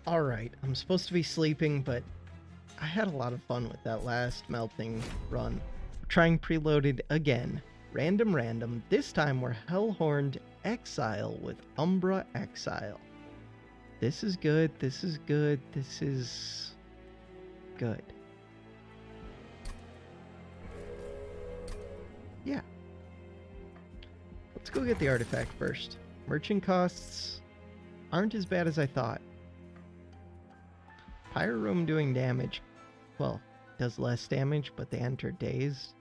Alright, I'm supposed to be sleeping, but I had a lot of fun with that last melting run. Trying preloaded again. Random. This time we're Hellhorned Exile with Umbra Exile. This is good, this is good, this is good. Yeah. Let's go get the artifact first. Merchant costs aren't as bad as I thought. Pyro Room doing damage. Well, does less damage, but they enter days.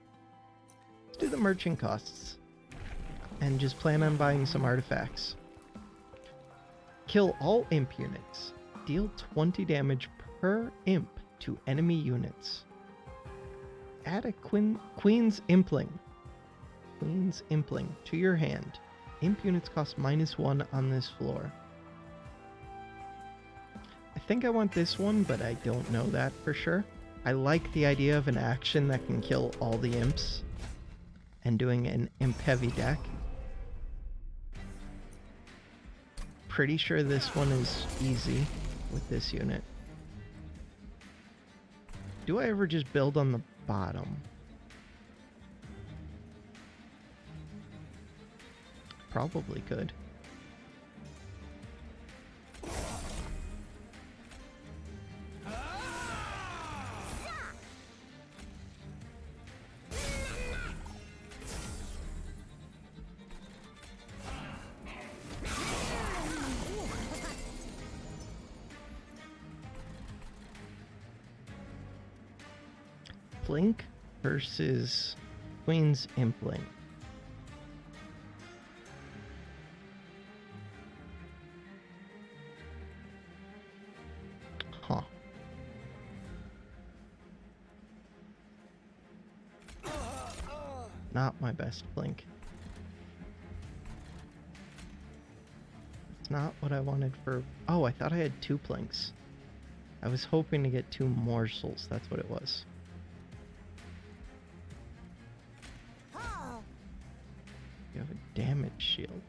Let's do the merchant costs. And just plan on buying some artifacts. Kill all imp units. Deal 20 damage per imp to enemy units. Add a Queen's Impling. Queen's Impling to your hand. Imp units cost -1 on this floor. I think I want this one, but I don't know that for sure. I like the idea of an action that can kill all the imps and doing an imp heavy deck. Pretty sure this one is easy with this unit. Do I ever just build on the bottom? Probably could. Blink versus Queen's Impling. Huh. Not my best Blink. It's not what I wanted for... Oh, I thought I had 2 Blinks. I was hoping to get 2 morsels. That's what it was. You have a damage shield.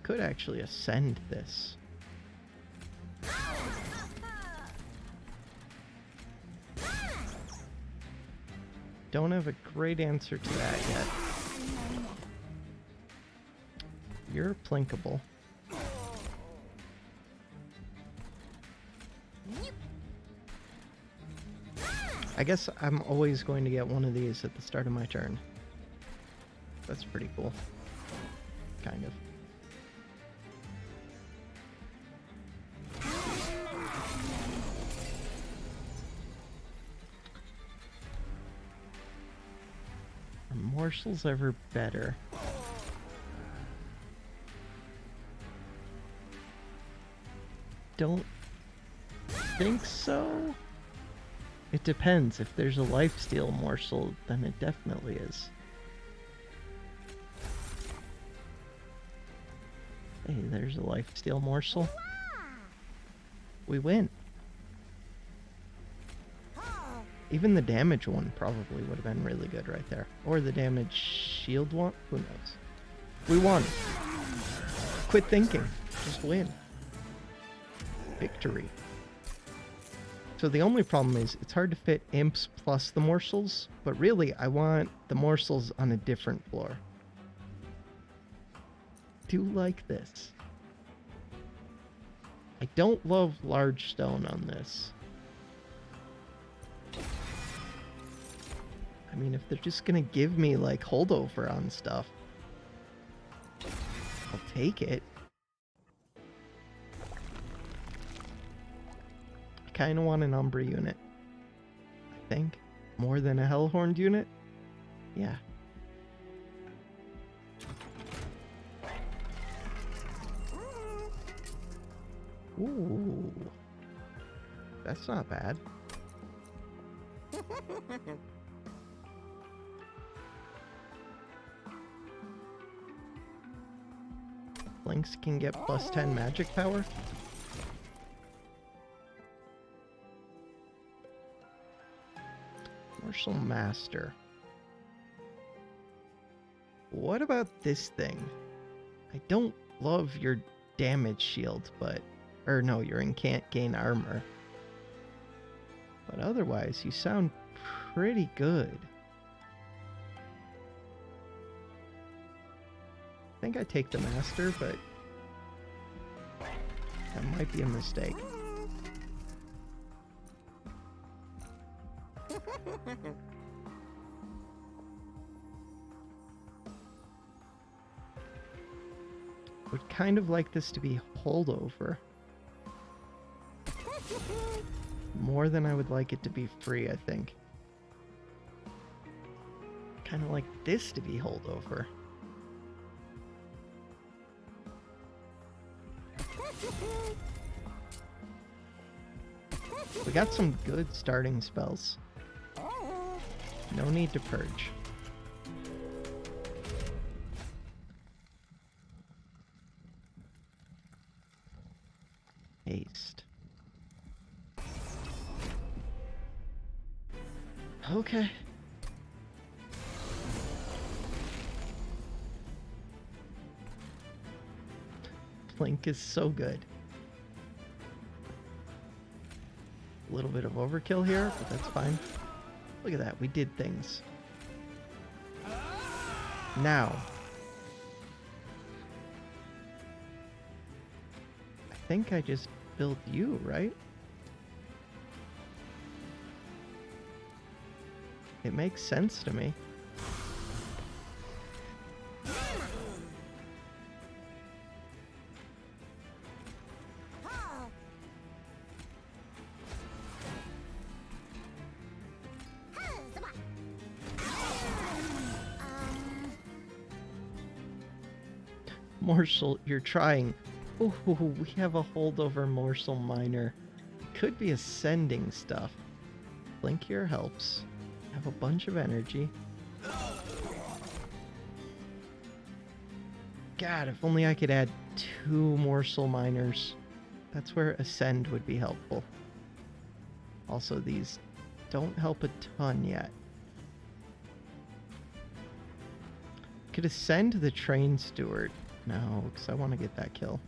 Could actually ascend this. Don't have a great answer to that yet. You're plinkable. I guess I'm always going to get one of these at the start of my turn. That's pretty cool. Kind of. Are morsels ever better? Don't think so. It depends. If there's a lifesteal morsel, then it definitely is. Hey, there's a lifesteal morsel. We win. Even the damage one probably would have been really good right there. Or the damage shield one. Who knows? We won. Quit thinking. Just win. Victory. So the only problem is it's hard to fit imps plus the morsels, but really I want the morsels on a different floor. Do like this. I don't love large stone on this. I mean, if they're just gonna give me like holdover on stuff, I'll take it. Kind of want an Umbra unit, I think, more than a Hellhorned unit. Yeah. Ooh, that's not bad. Blinks can get +10 magic power. Martial Master. What about this thing? I don't love your damage shield, but... Or no, your can't gain armor. But otherwise, you sound pretty good. I think I take the master, but that might be a mistake. Would kind of like this to be holdover. More than I would like it to be free, I think. Kind of like this to be holdover. We got some good starting spells. No need to purge. Haste. Okay. Blink is so good. A little bit of overkill here, but that's fine. Look at that, we did things. Now. I think I just built you, right? It makes sense to me. Morsel, you're trying. Ooh, we have a holdover morsel miner. Could be ascending stuff. Blink here helps. Have a bunch of energy. God, if only I could add 2 morsel miners. That's where ascend would be helpful. Also, these don't help a ton yet. Could ascend the train steward. No, because I want to get that kill.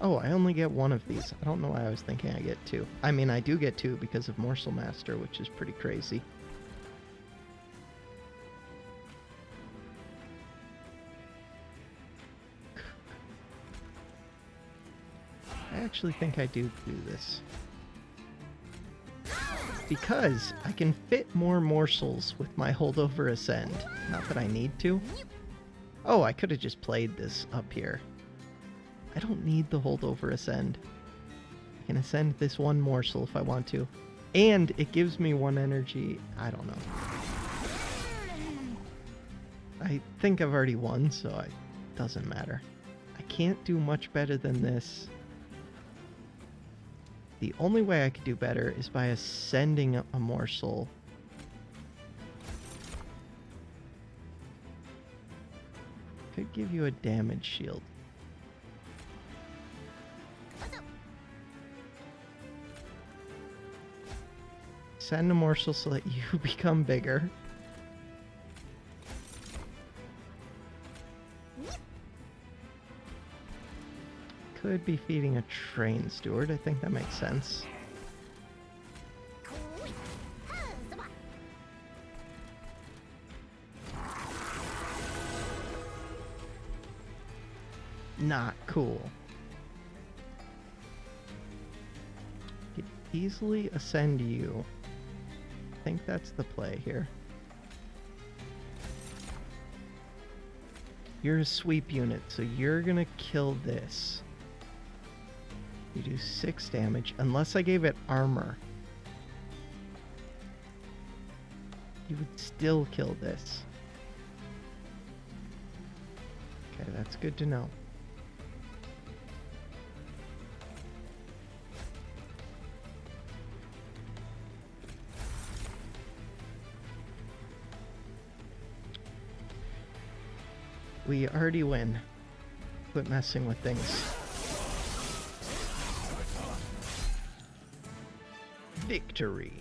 Oh, I only get 1 of these. I don't know why I was thinking I get 2. I mean, I do get 2 because of Morsel Master, which is pretty crazy. I actually think I do this. Because I can fit more morsels with my holdover ascend. Not that I need to. Oh, I could have just played this up here. I don't need the holdover ascend. I can ascend this 1 morsel if I want to. And it gives me 1 energy. I don't know. I think I've already won, so it doesn't matter. I can't do much better than this. The only way I could do better is by ascending a morsel. Could give you a damage shield. Send a morsel so that you become bigger. Could be feeding a train steward. I think that makes sense. Not cool. Could easily ascend you. I think that's the play here. You're a sweep unit, so you're gonna kill this. You do 6 damage, unless I gave it armor. You would still kill this. Okay, that's good to know. We already win. Quit messing with things. Victory.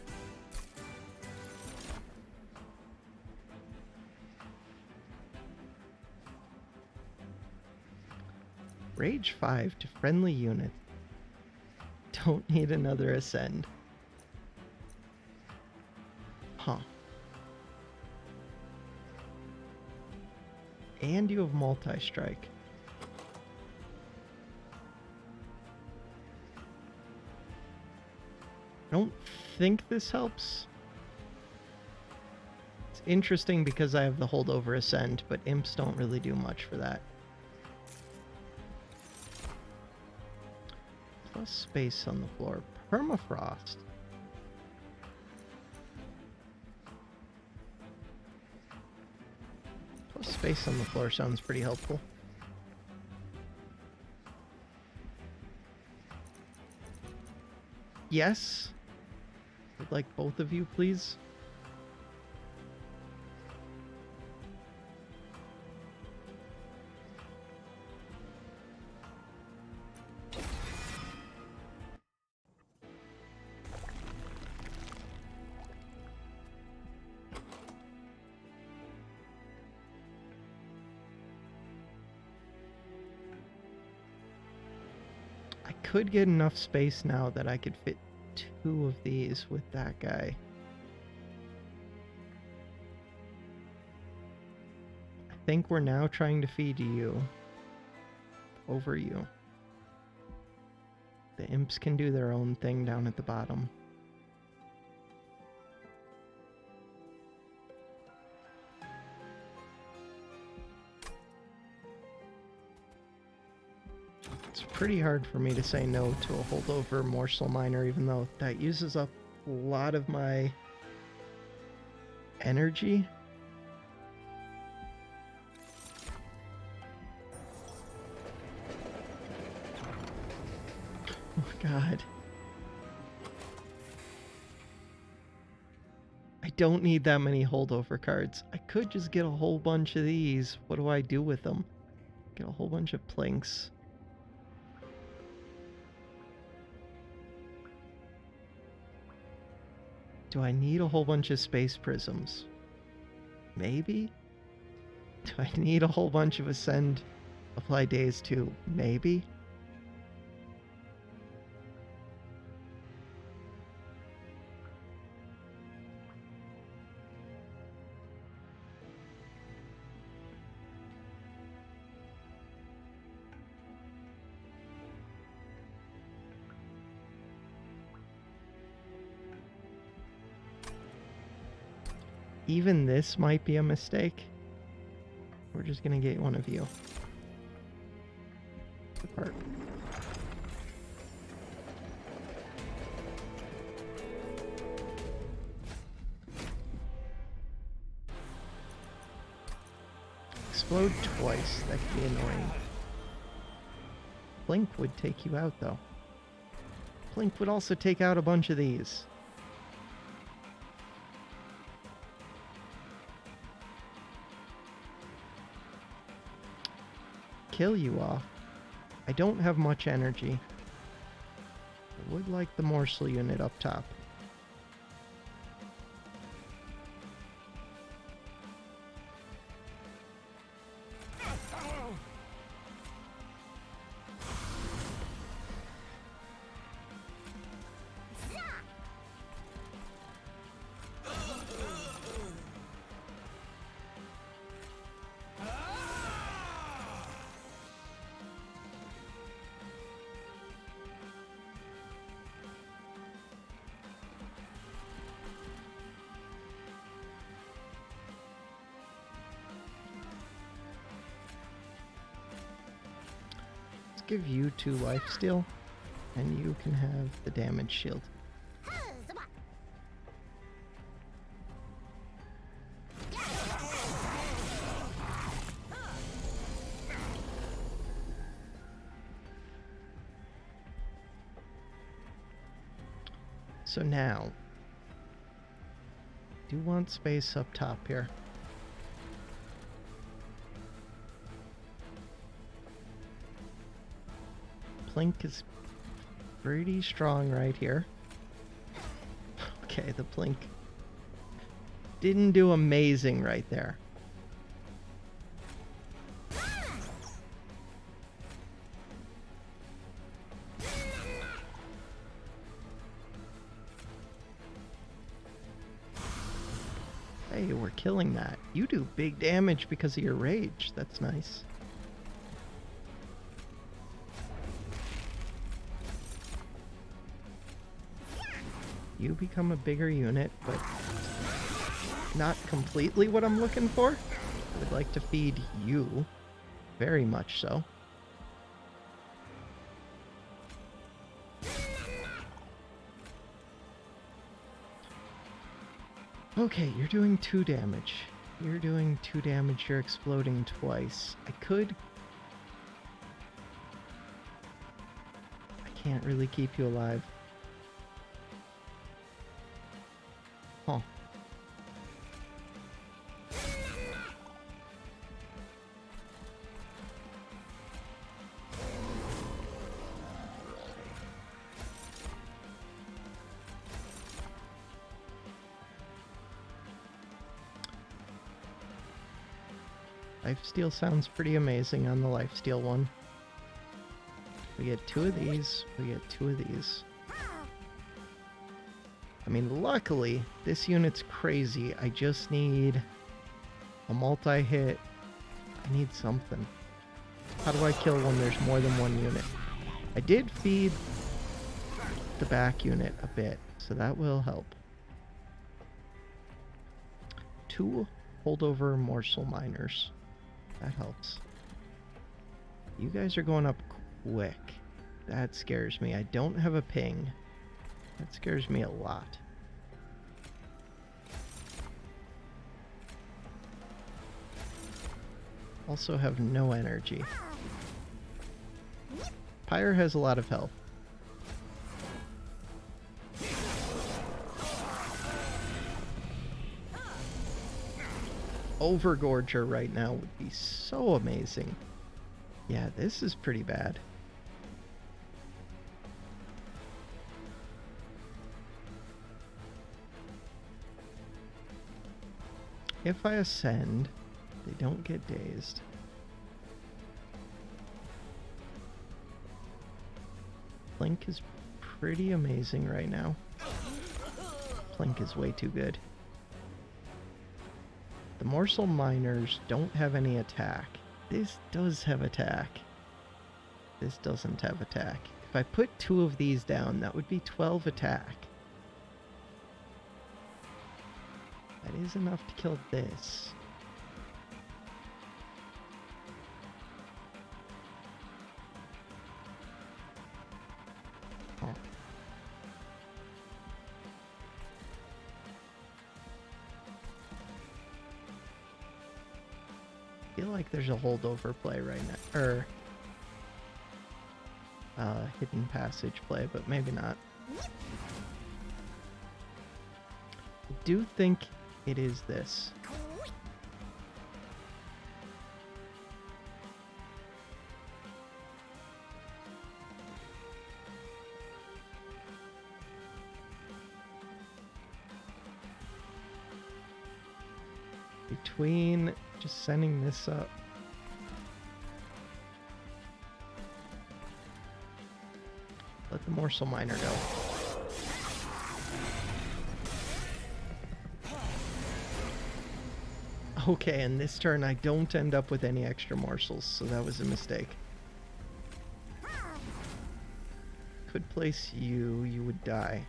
Rage 5 to friendly unit. Don't need another ascend. Huh. And you have multi-strike. I don't think this helps. It's interesting because I have the holdover ascend, but imps don't really do much for that. Plus space on the floor. Permafrost. Plus space on the floor sounds pretty helpful. Yes. I'd like both of you, please. I could get enough space now that I could fit 2 of these with that guy. I think we're now trying to feed you over you. The imps can do their own thing down at the bottom. It's pretty hard for me to say no to a holdover morsel miner, even though that uses up a lot of my energy. Oh god. I don't need that many holdover cards. I could just get a whole bunch of these. What do I do with them? Get a whole bunch of plinks. Do I need a whole bunch of space prisms? Maybe? Do I need a whole bunch of ascend apply days too? Maybe? Even this might be a mistake. We're just gonna get one of you. Depart. Explode twice. That could be annoying. Blink would take you out though. Blink would also take out a bunch of these. Kill you off. I don't have much energy. I would like the morsel unit up top. Give you 2 lifesteal, and you can have the damage shield. So now, do want space up top here. Plink is pretty strong right here. Okay, the Plink didn't do amazing right there. Hey, we're killing that. You do big damage because of your rage. That's nice. You become a bigger unit, but not completely what I'm looking for. I would like to feed you. Very much so. Okay, you're doing 2 damage. You're doing 2 damage, you're exploding twice. I can't really keep you alive. Huh. Lifesteal sounds pretty amazing on the lifesteal one. We get 2 of these, we get 2 of these. I mean, luckily, this unit's crazy. I just need a multi-hit. I need something. How do I kill when there's more than 1 unit? I did feed the back unit a bit, so that will help. 2 holdover morsel miners. That helps. You guys are going up quick. That scares me. I don't have a ping. That scares me a lot. Also have no energy. Pyre has a lot of health. Overgorger right now would be so amazing. Yeah, this is pretty bad. If I ascend, they don't get dazed. Plink is pretty amazing right now. Plink is way too good. The morsel miners don't have any attack. This does have attack. This doesn't have attack. If I put 2 of these down, that would be 12 attack. That is enough to kill this. Oh. I feel like there's a holdover play right now, or hidden passage play, but maybe not. I do think it is this. Between just sending this up. Let the morsel miner go. Okay, and this turn I don't end up with any extra morsels, so that was a mistake. Could place you, you would die.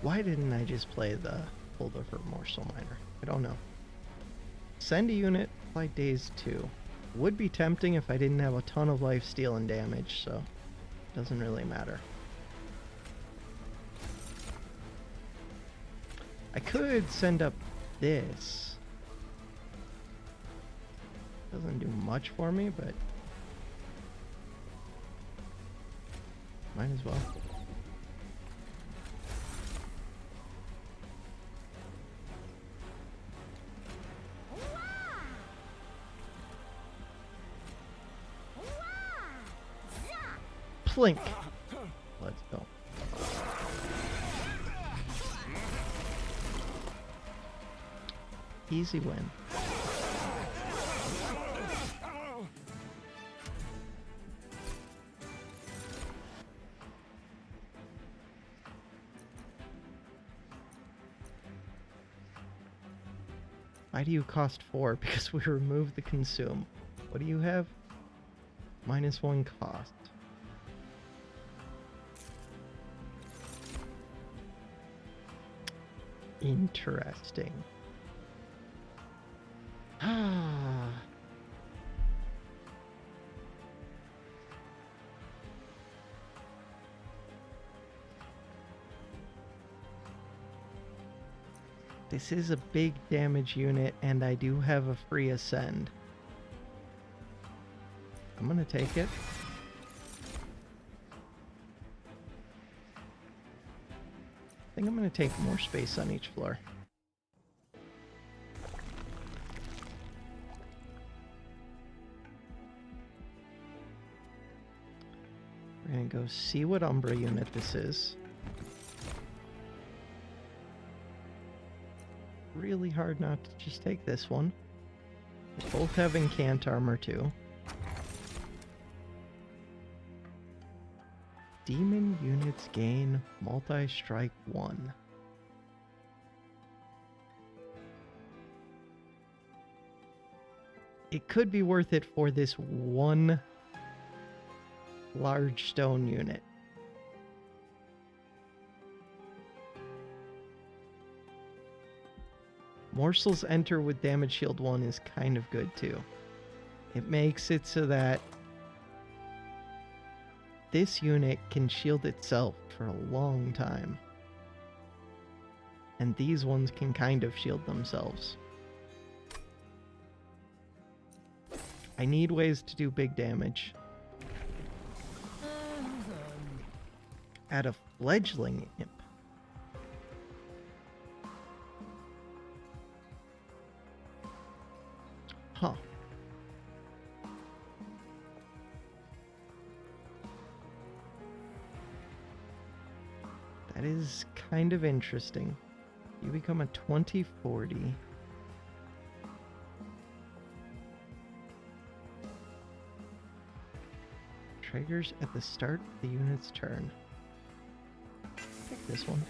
Why didn't I just play the holdover morsel miner? I don't know. Send a unit, play daze 2. Would be tempting if I didn't have a ton of life steal and damage, so doesn't really matter. I could send up this. Doesn't do much for me, but might as well. Flink. Let's go. Easy win. Why do you cost 4? Because we removed the consume. What do you have? -1 cost. Interesting. Ah. This is a big damage unit, and I do have a free ascend. I'm gonna take it. I think I'm gonna take more space on each floor. We're gonna go see what Umbra unit this is. Really hard not to just take this one. They both have incant armor too. Demon units gain multi-strike 1. It could be worth it for this one large stone unit. Morsels enter with damage shield 1 is kind of good too. It makes it so that this unit can shield itself for a long time. And these ones can kind of shield themselves. I need ways to do big damage. Add a fledgling imp. Huh. That is kind of interesting. You become a 20/40. Triggers at the start of the unit's turn. Take this one.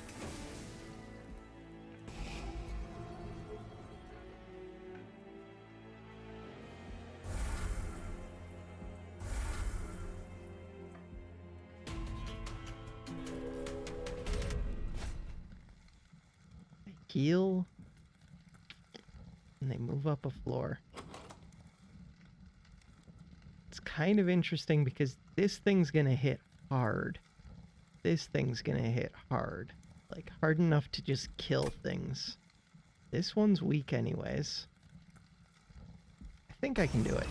Heal, and they move up a floor. It's kind of interesting because this thing's gonna hit hard. This thing's gonna hit hard. Like, hard enough to just kill things. This one's weak anyways. I think I can do it.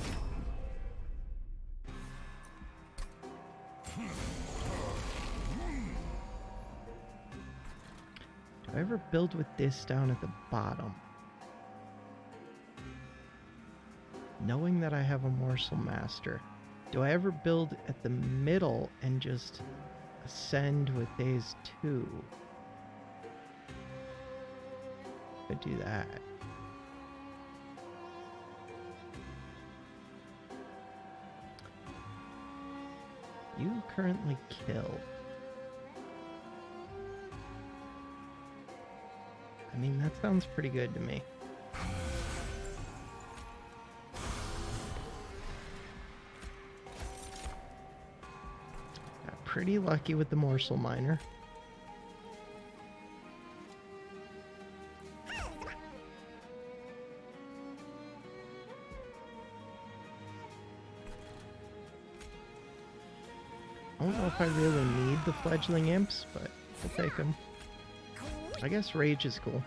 Do I ever build with this down at the bottom? Knowing that I have a morsel master. Do I ever build at the middle and just ascend with these 2? Could do that. You currently kill. I mean, that sounds pretty good to me. Got pretty lucky with the morsel miner. I don't know if I really need the fledgling imps, but we'll take them. I guess rage is cool.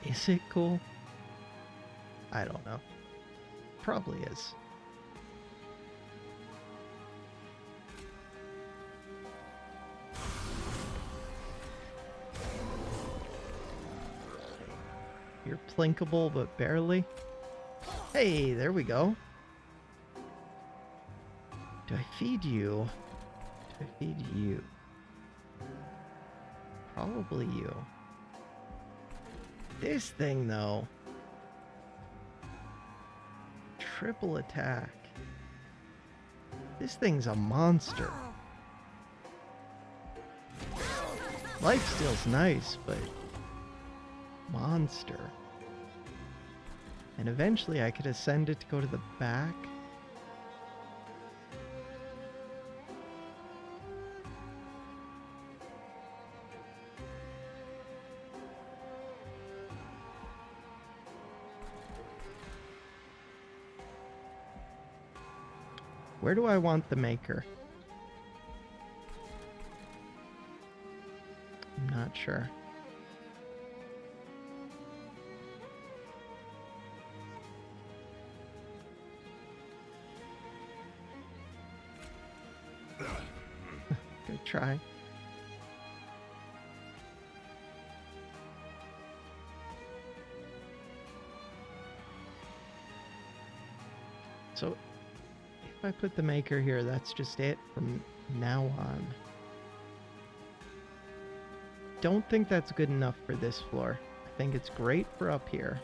Is it cool? I don't know. Probably is. You're plinkable, but barely. Hey, there we go. Do I feed you? Do I feed you? Probably you. This thing, though. Triple attack. This thing's a monster. Lifesteal's nice, but monster. And eventually I could ascend it to go to the back. Where do I want the maker? I'm not sure. Good try. So if I put the maker here, that's just it from now on. Don't think that's good enough for this floor. I think it's great for up here.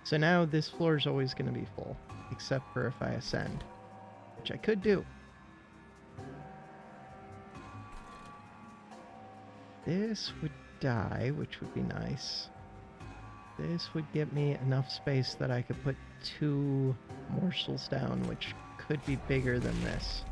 So now this floor is always going to be full, except for if I ascend, which I could do. This would die, which would be nice. This would get me enough space that I could put 2 morsels down, which could be bigger than this.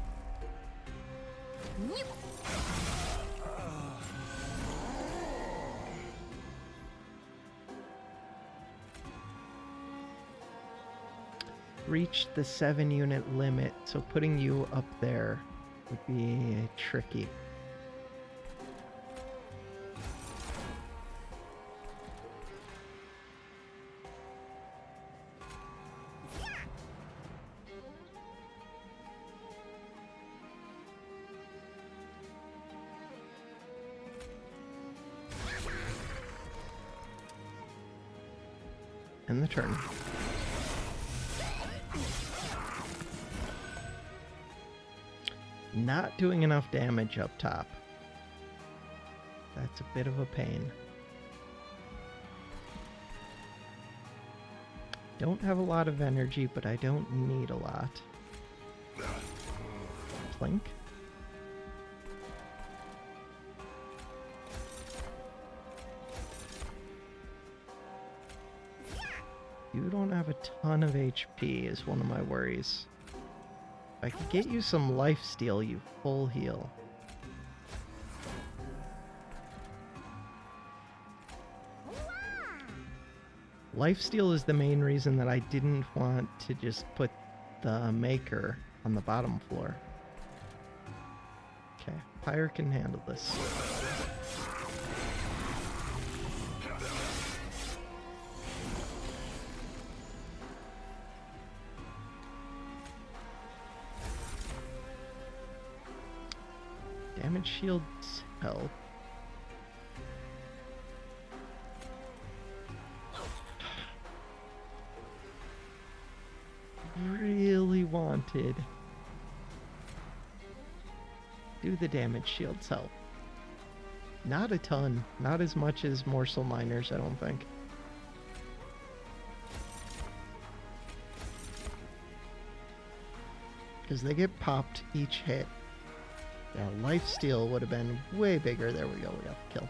Reached the 7-unit limit, so putting you up there would be tricky. End the turn. Not doing enough damage up top. That's a bit of a pain. Don't have a lot of energy, but I don't need a lot. Plink. You don't have a ton of HP is one of my worries. If I could get you some lifesteal, you full heal. Lifesteal is the main reason that I didn't want to just put the maker on the bottom floor. Okay, Pyre can handle this. Damage shields help. Really wanted. Do the damage shields help? Not a ton. Not as much as morsel miners, I don't think. Because they get popped each hit. Yeah, lifesteal would have been way bigger. There we go, we got the kill.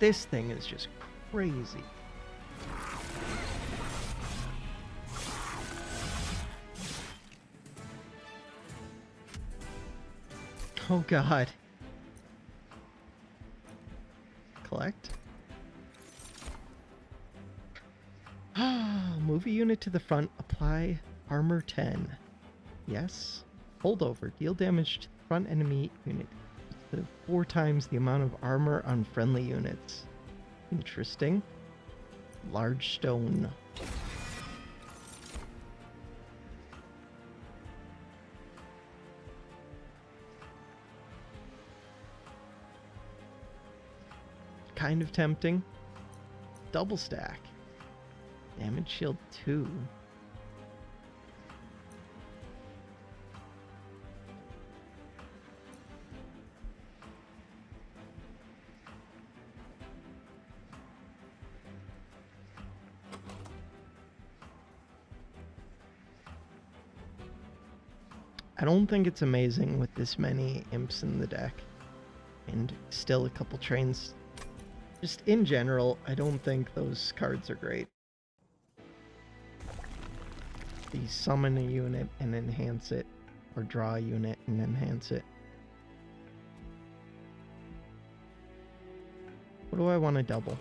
This thing is just crazy. Oh god. Collect. Move a unit to the front. Apply armor 10. Yes. Holdover. Deal damage to the front enemy unit. 4 times the amount of armor on friendly units. Interesting. Large stone. kind of tempting. Double stack. Damage shield 2. I don't think it's amazing with this many imps in the deck. And still a couple trains. Just in general, I don't think those cards are great. The summon a unit and enhance it, or draw a unit and enhance it. What do I want to double?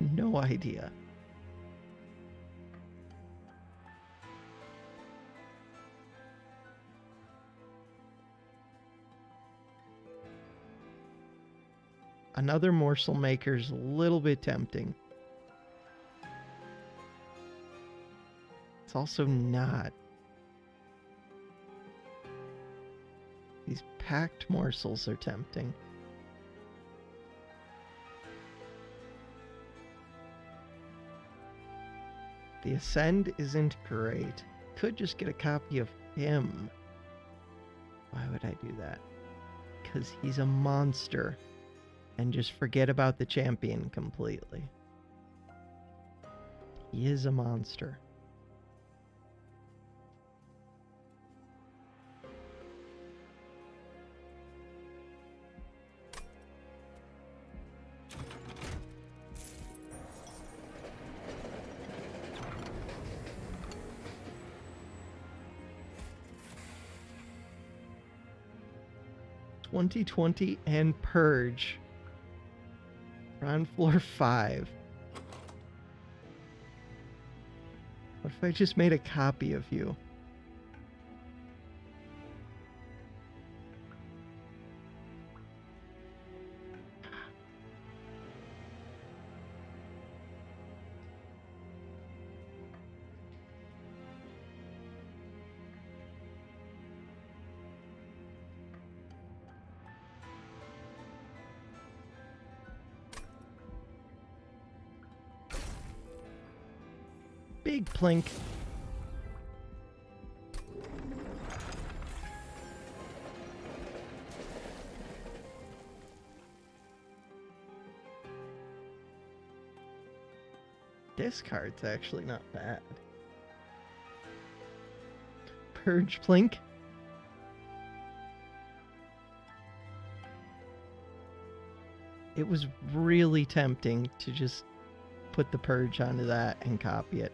No idea. Another morsel maker's a little bit tempting. It's also not. These packed morsels are tempting. The Ascend isn't great. Could just get a copy of him. Why would I do that? Because he's a monster. And just forget about the champion completely. He is a monster. (2020) and Purge. We're on floor 5. What if I just made a copy of you? Big plink. This card's actually not bad. Purge plink. It was really tempting to just put the Purge onto that and copy it.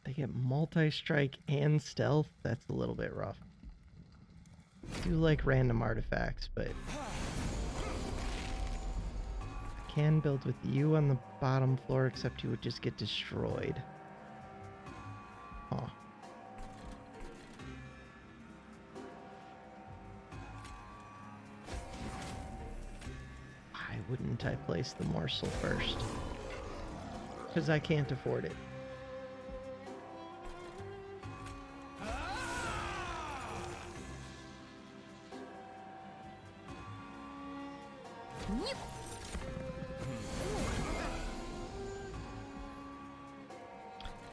They get multi-strike and stealth. That's a little bit rough. I do like random artifacts, but I can build with you on the bottom floor, except you would just get destroyed. Oh. Why wouldn't I place the morsel first? Because I can't afford it.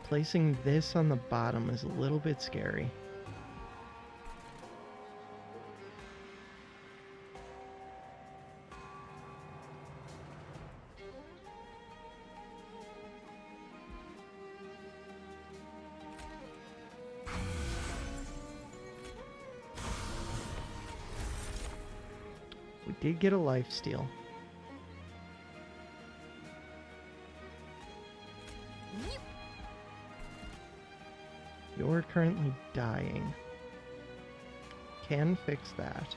Placing this on the bottom is a little bit scary. We did get a lifesteal. You're currently dying. Can fix that.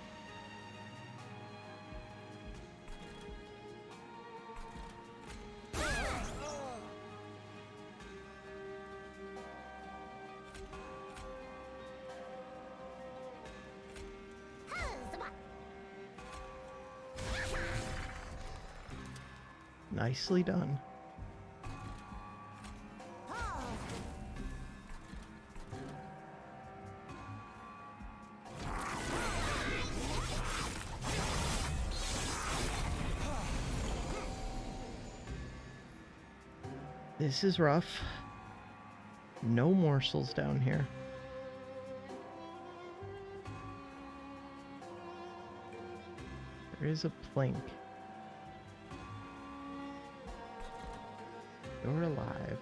Nicely done. This is rough. No morsels down here. There is a plank. You're alive.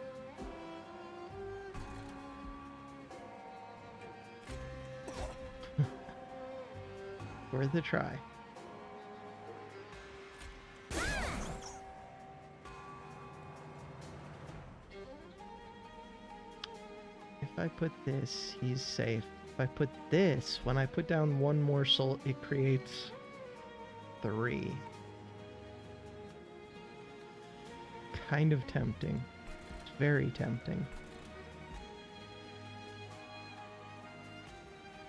Worth a try. If I put this, he's safe. If I put this, when I put down one morsel, it creates 3. Kind of tempting. It's very tempting.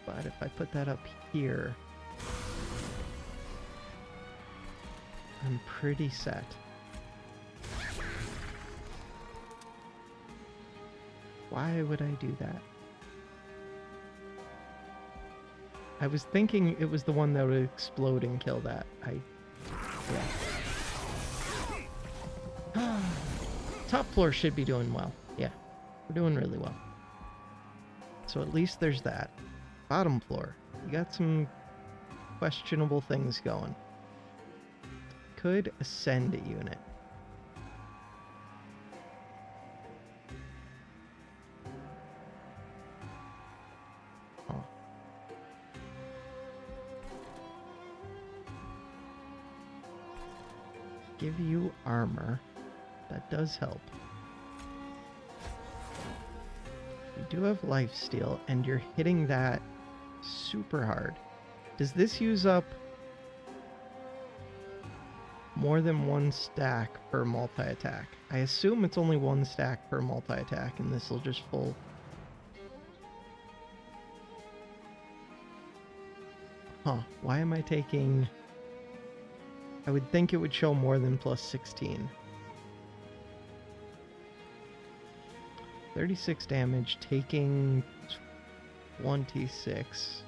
But if I put that up here, I'm pretty set. Why would I do that? I was thinking it was the one that would explode and kill that. Yeah. Top floor should be doing well. Yeah, we're doing really well. So at least there's that. Bottom floor, you got some questionable things going. Could ascend a unit. Oh. Give you armor. That does help. You do have lifesteal, and you're hitting that super hard. Does this use up more than 1 stack per multi-attack? I assume it's only 1 stack per multi-attack, and this will just full. Huh, why am I taking... I would think it would show more than plus 16. 36 damage, taking 26.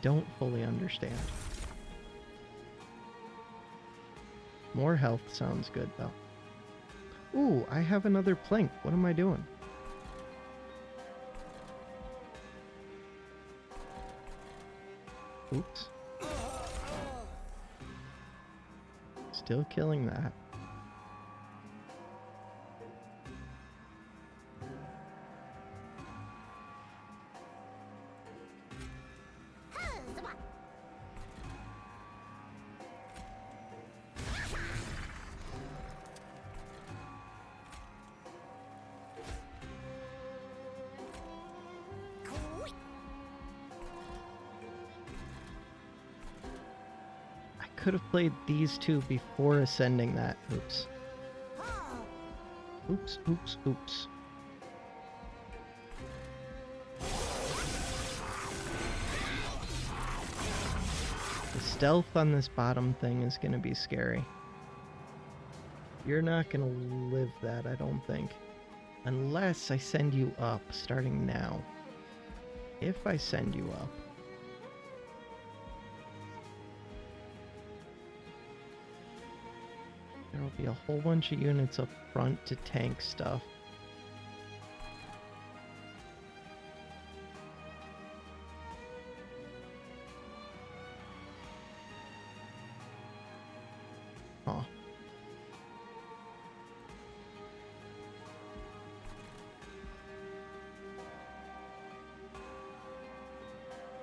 Don't fully understand. More health sounds good, though. Ooh, I have another plank. What am I doing? Oops. Still killing that. Could have played these two before ascending that. Oops. Oops, oops, oops. The stealth on this bottom thing is going to be scary. You're not going to live that, I don't think. Unless I send you up starting now. If I send you up. There will be a whole bunch of units up front to tank stuff. Huh.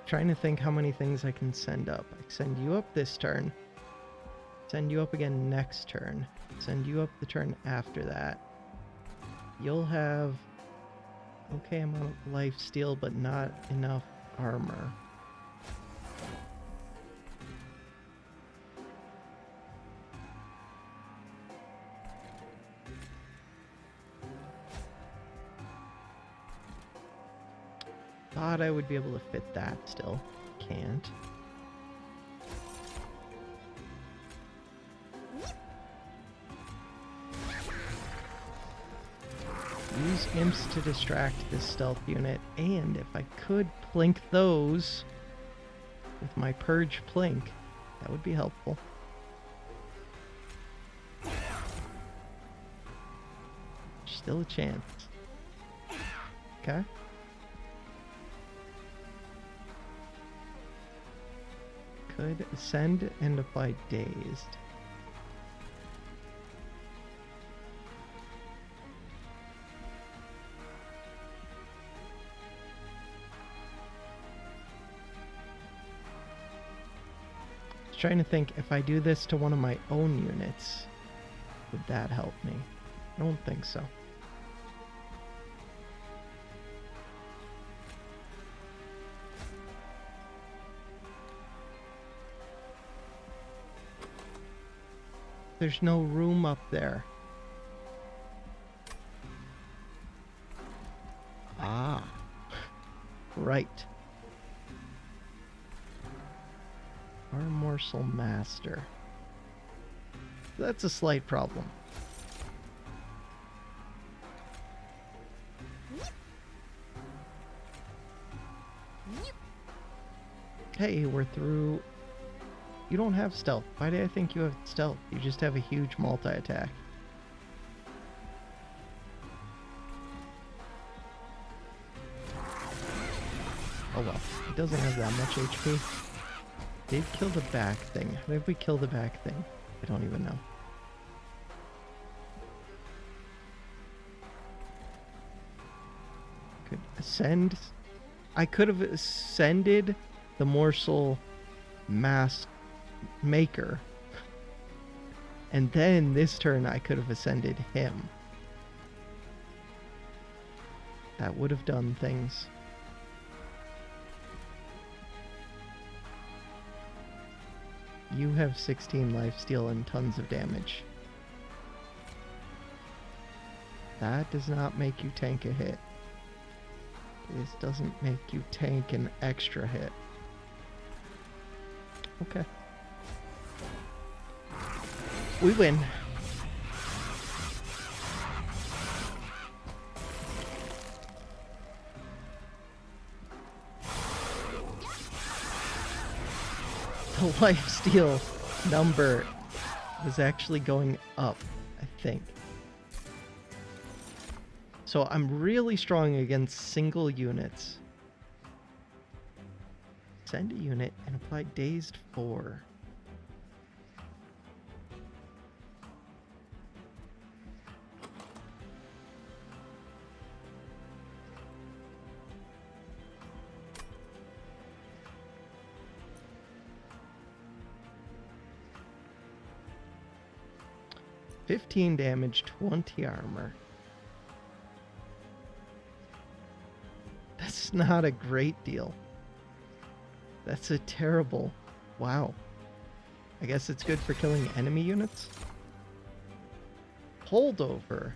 Trying to think how many things I can send up. I send you up this turn. Send you up again next turn. Send you up the turn after that. You'll have okay amount of life steal, but not enough armor. thought I would be able to fit that still. Can't. Use imps to distract this stealth unit, and if I could plink those with my purge plink, that would be helpful. Still a chance. Okay. Could ascend and apply dazed. Trying to think, if I do this to one of my own units, would that help me? I don't think so. There's no room up there. Ah. Right. Our morsel master. That's a slight problem. Hey, we're through. You don't have stealth. Why did I think you have stealth? You just have a huge multi-attack. Oh well, it doesn't have that much HP. Did kill the back thing. How did we kill the back thing? I don't even know. Could ascend. I could have ascended the morsel mask maker. And then this turn I could have ascended him. That would have done things. You have 16 lifesteal and tons of damage. That does not make you tank a hit. This doesn't make you tank an extra hit. Okay. We win. The lifesteal number was actually going up, I think. So I'm really strong against single units. Send a unit and apply dazed 4. $15 damage, 20 armor. That's not a great deal. That's a terrible... Wow. I guess it's good for killing enemy units? Holdover.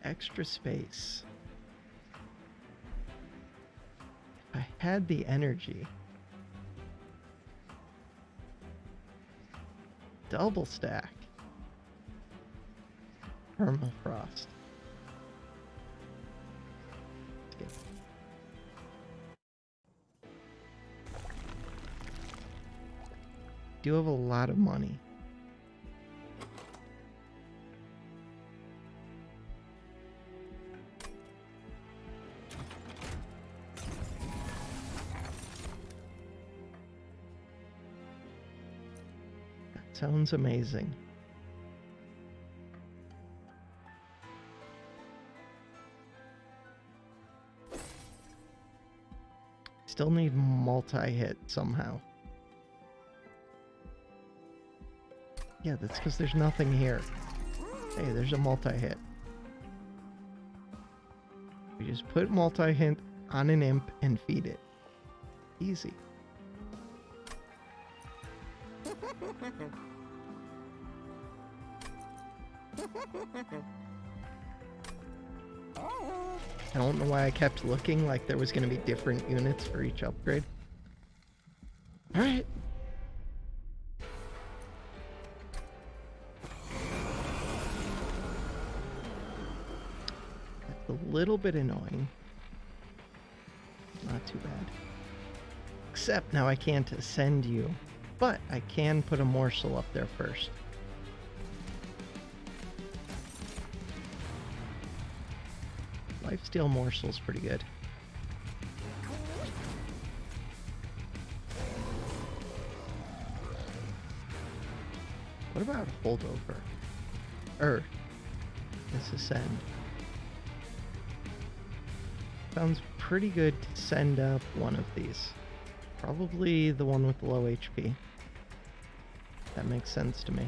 Extra space. If I had the energy. Double stack. Permafrost. Skip. Do have a lot of money. That sounds amazing. Still need multi-hit somehow. Yeah, that's because there's nothing here. Hey, there's a multi-hit. We just put multi-hit on an imp and feed it. Easy. I don't know why I kept looking like there was going to be different units for each upgrade. Alright. That's a little bit annoying. Not too bad. Except now I can't ascend you, but I can put a morsel up there first. Lifesteal morsel's pretty good. What about holdover? Let's ascend. Sounds pretty good to send up one of these. Probably the one with the low HP. That makes sense to me.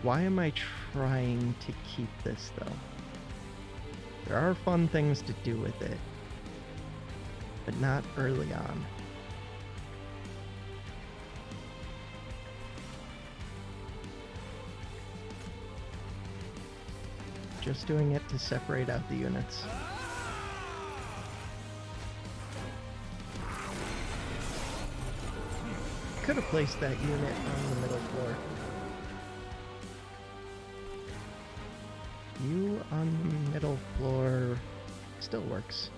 Why am I trying to keep this, though? There are fun things to do with it, but not early on. Just doing it to separate out the units. Could have placed that unit on the middle floor. You on the middle floor still works.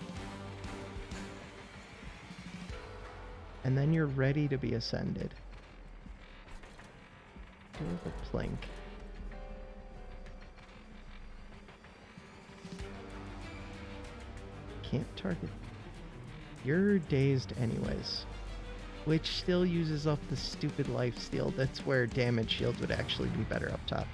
And then you're ready to be ascended. Do a plink. Can't target. You're dazed anyways. Which still uses up the stupid lifesteal. That's where damage shield would actually be better up top.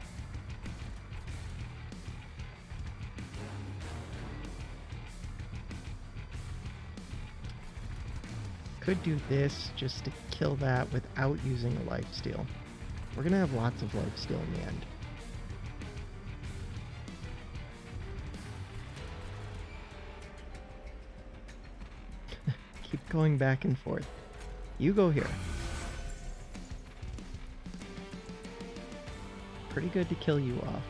Could do this just to kill that without using a lifesteal. We're gonna have lots of lifesteal in the end. Keep going back and forth. You go here. Pretty good to kill you off.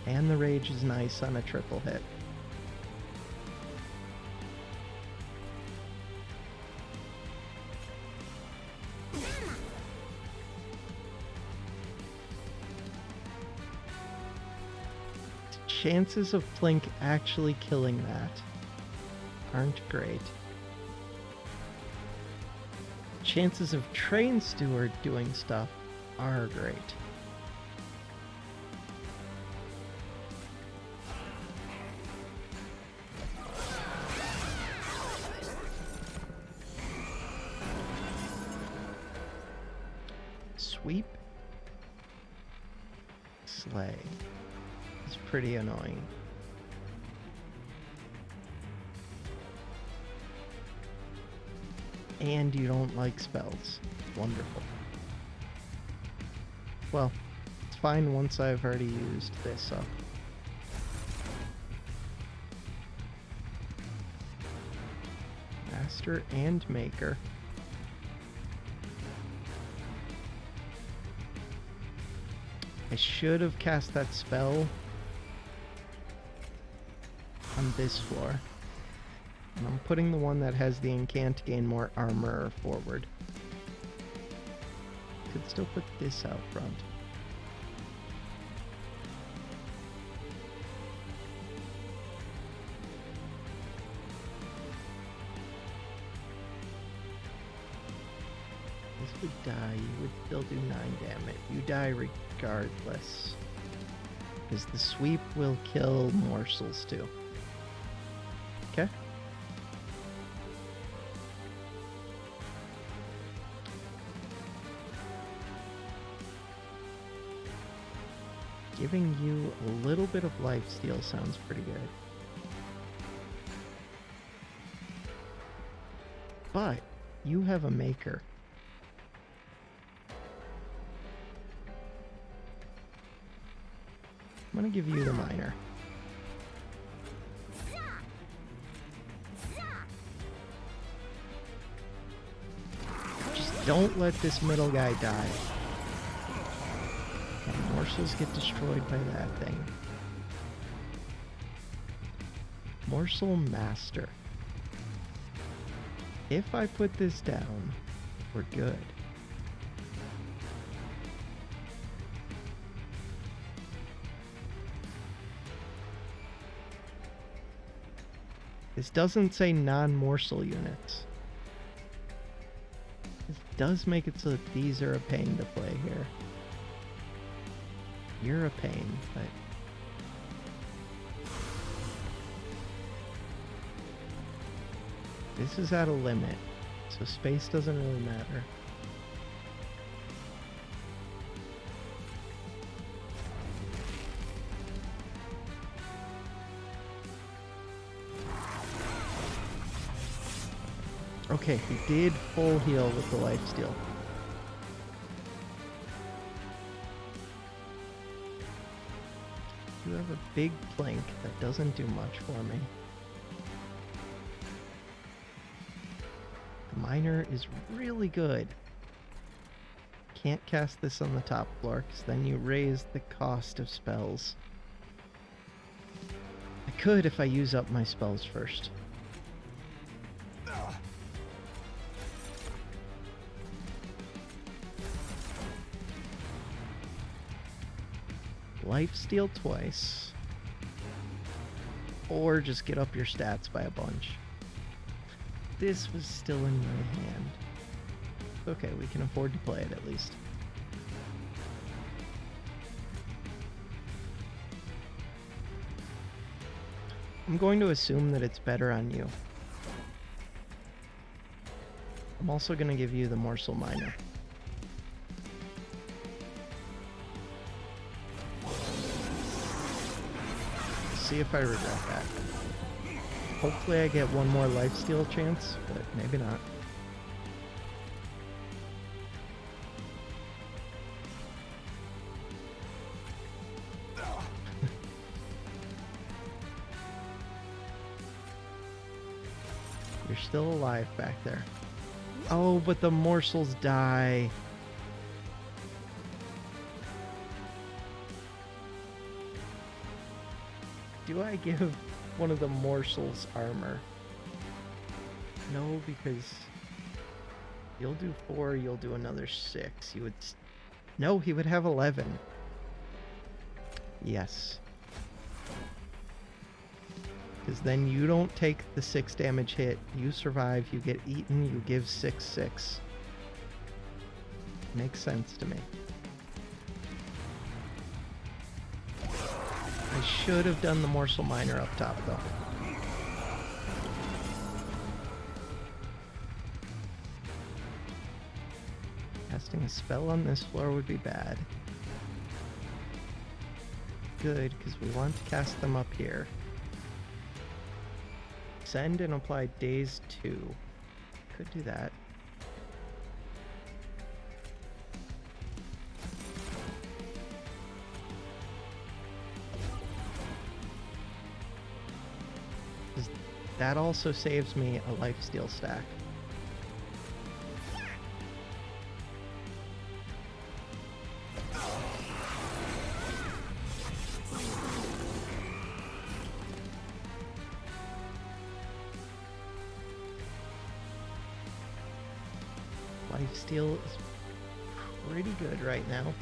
And the rage is nice on a triple hit. Chances of Plink actually killing that aren't great. Chances of Train Steward doing stuff are great. Sweep. Slay. It's pretty annoying. And you don't like spells. Wonderful. Well, it's fine once I've already used this up. Master and Maker. I should have cast that spell on this floor. And I'm putting the one that has the incant to gain more armor forward. Could still put this out front. This would die, you would still do 9 damage. You die regardless. Because the sweep will kill morsels too. Okay? Giving you a little bit of lifesteal sounds pretty good. But you have a maker. I'm gonna give you the miner. Just Don't let this middle guy die. And morsels get destroyed by that thing. Morsel Master. If I put this down, we're good. This doesn't say non-morsel units. This does make it so that these are a pain to play here. You're a pain, but... this is at a limit, so space doesn't really matter. Okay, he did full heal with the lifesteal. You have a big plank that doesn't do much for me. The miner is really good. Can't cast this on the top floor, because then you raise the cost of spells. I could if I use up my spells first. Lifesteal twice, or just get up your stats by a bunch. This was still in my hand. Okay, we can afford to play it at least. I'm going to assume that it's better on you. I'm also going to give you the Morsel Miner. See if I regret that. Hopefully I get one more lifesteal chance, but maybe not. You're still alive back there. Oh, but the morsels die. Do I give one of the morsels armor? No, because you'll do 4, you'll do another 6. You would... no, he would have 11. Yes. Because then you don't take the 6 damage hit, you survive, you get eaten, you give 6/6. Makes sense to me. I should have done the Morsel Miner up top, though. Casting a spell on this floor would be bad. Good, because we want to cast them up here. Send and apply Daze 2. Could do that. That also saves me a lifesteal stack. Lifesteal is pretty good right now.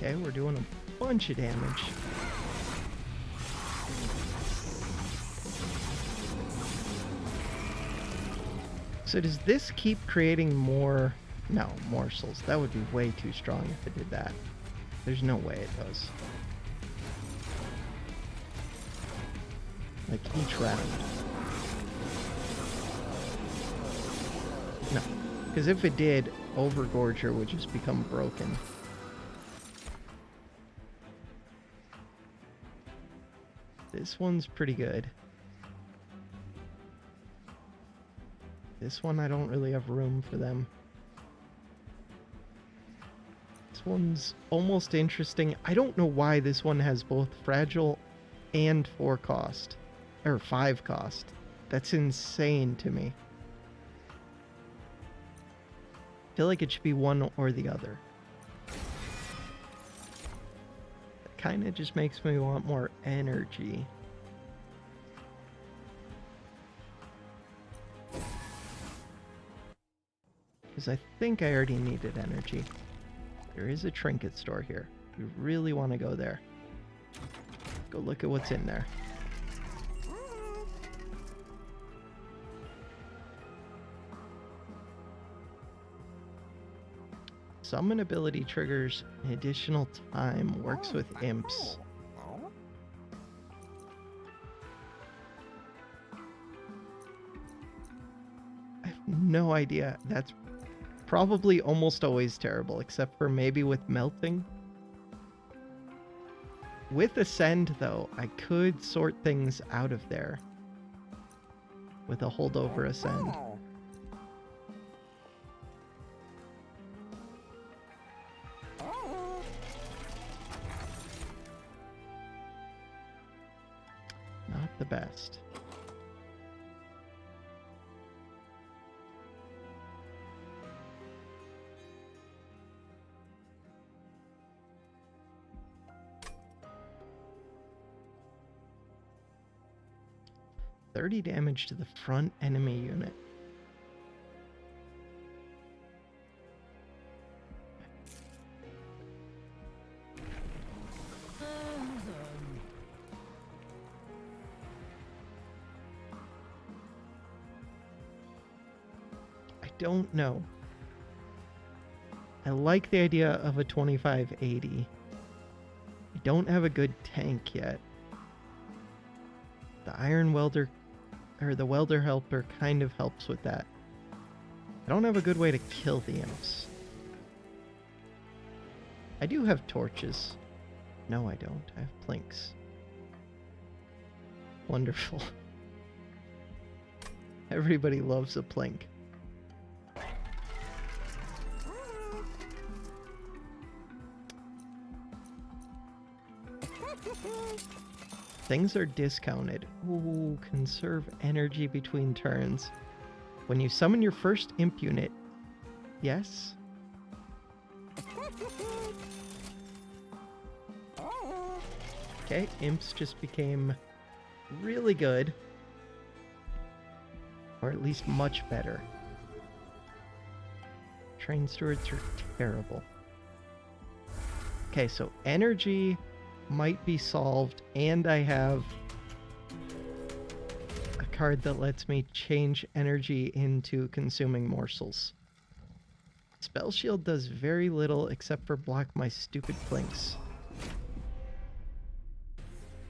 Okay, we're doing a bunch of damage. So does this keep creating more... no, morsels. That would be way too strong if it did that. There's no way it does. Like each round. No. Because if it did, Overgorger would just become broken. This one's pretty good. This one, I don't really have room for them. This one's almost interesting. I don't know why this one has both fragile and 4 cost. Or 5 cost. That's insane to me. I feel like it should be one or the other. It kind of just makes me want more energy. Because I think I already needed energy. There is a trinket store here. We really want to go there. Go look at what's in there. Summon ability triggers an additional time. Works with imps. I have no idea. That's probably almost always terrible, except for maybe with melting. With Ascend, though, I could sort things out of there with a holdover Ascend. Not the best. $30 damage to the front enemy unit. I don't know. I like the idea of a 2580. I don't have a good tank yet. The Iron Welder, or the Welder Helper, kind of helps with that. I don't have a good way to kill the imps. I do have torches. No, I don't. I have plinks. Wonderful. Everybody loves a plink. Things are discounted. Ooh, conserve energy between turns. When you summon your first imp unit, yes? Okay, imps just became really good. Or at least much better. Train stewards are terrible. Okay, so energy might be solved, and I have a card that lets me change energy into consuming morsels. Spell Shield does very little except for block my stupid plinks.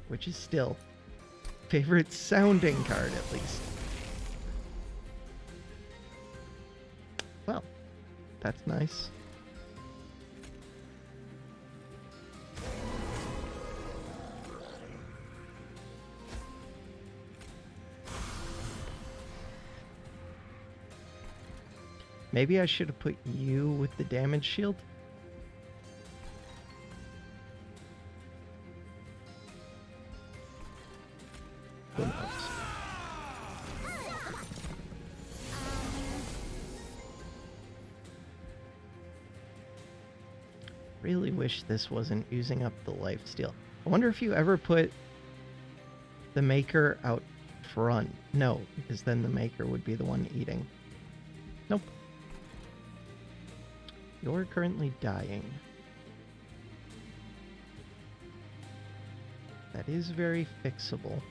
Which is still favorite sounding card, at least. Well, that's nice. Maybe I should have put you with the damage shield. Who knows? Really wish this wasn't using up the lifesteal. I wonder if you ever put the maker out front. No, because then the maker would be the one eating. Nope. You're currently dying. That is very fixable.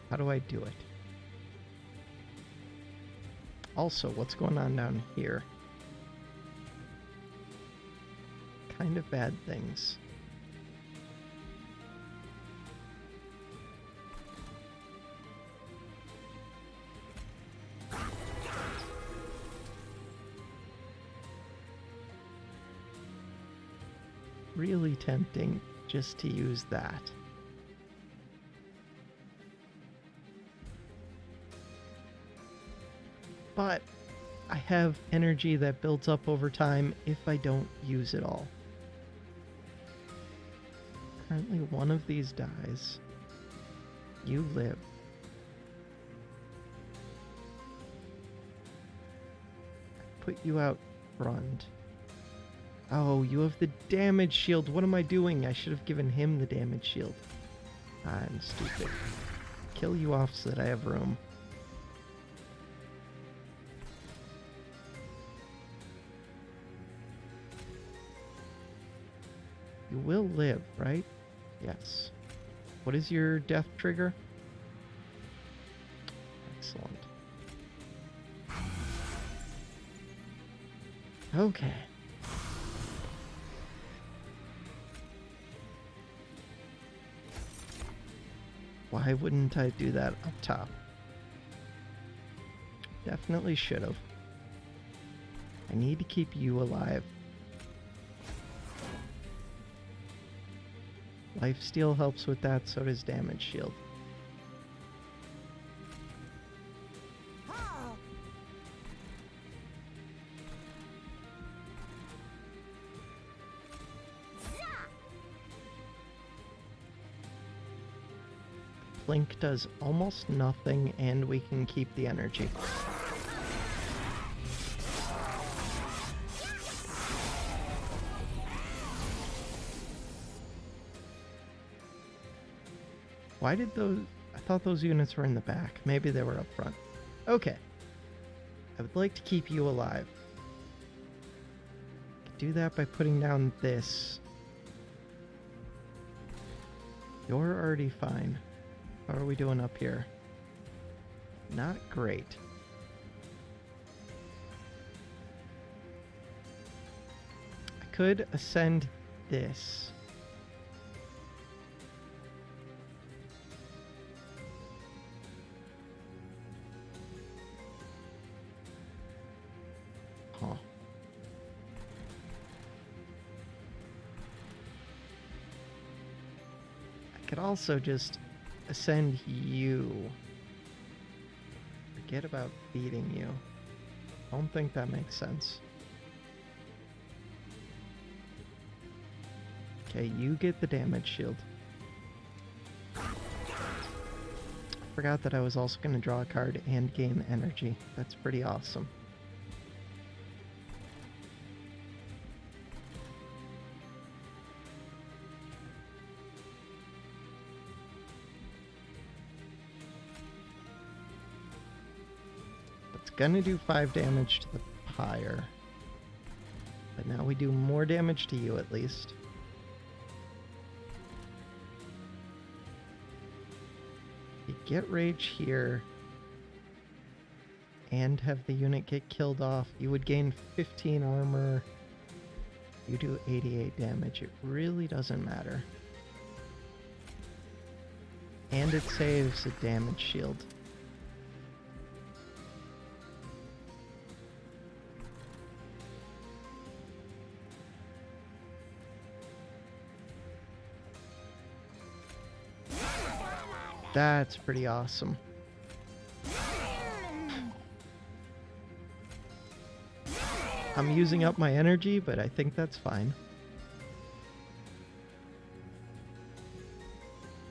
How do I do it? Also, what's going on down here? Kind of bad things. really tempting just to use that. But I have energy that builds up over time if I don't use it all. Currently one of these dies. You live. Put you out front. Oh, you have the damage shield. What am I doing? I should have given him the damage shield. I'm stupid. Kill you off so that I have room. You will live, right? Yes. What is your death trigger? Excellent. Okay. Why wouldn't I do that up top? Definitely should have. I need to keep you alive. Lifesteal helps with that, so does damage shield. Blink does almost nothing, and we can keep the energy. Why did those... I thought those units were in the back. Maybe they were up front. Okay. I would like to keep you alive. I could do that by putting down this. You're already fine. How are we doing up here? Not great. I could ascend this. Huh. I could also just ascend you. Forget about beating you. Don't think that makes sense. Okay, you get the damage shield. Forgot that I was also going to draw a card and gain energy. That's pretty awesome. Gonna do 5 damage to the pyre. But now we do more damage to you at least. You get rage here and have the unit get killed off. You would gain 15 armor. You do 88 damage. It really doesn't matter. And it saves a damage shield. That's pretty awesome. I'm using up my energy, but I think that's fine.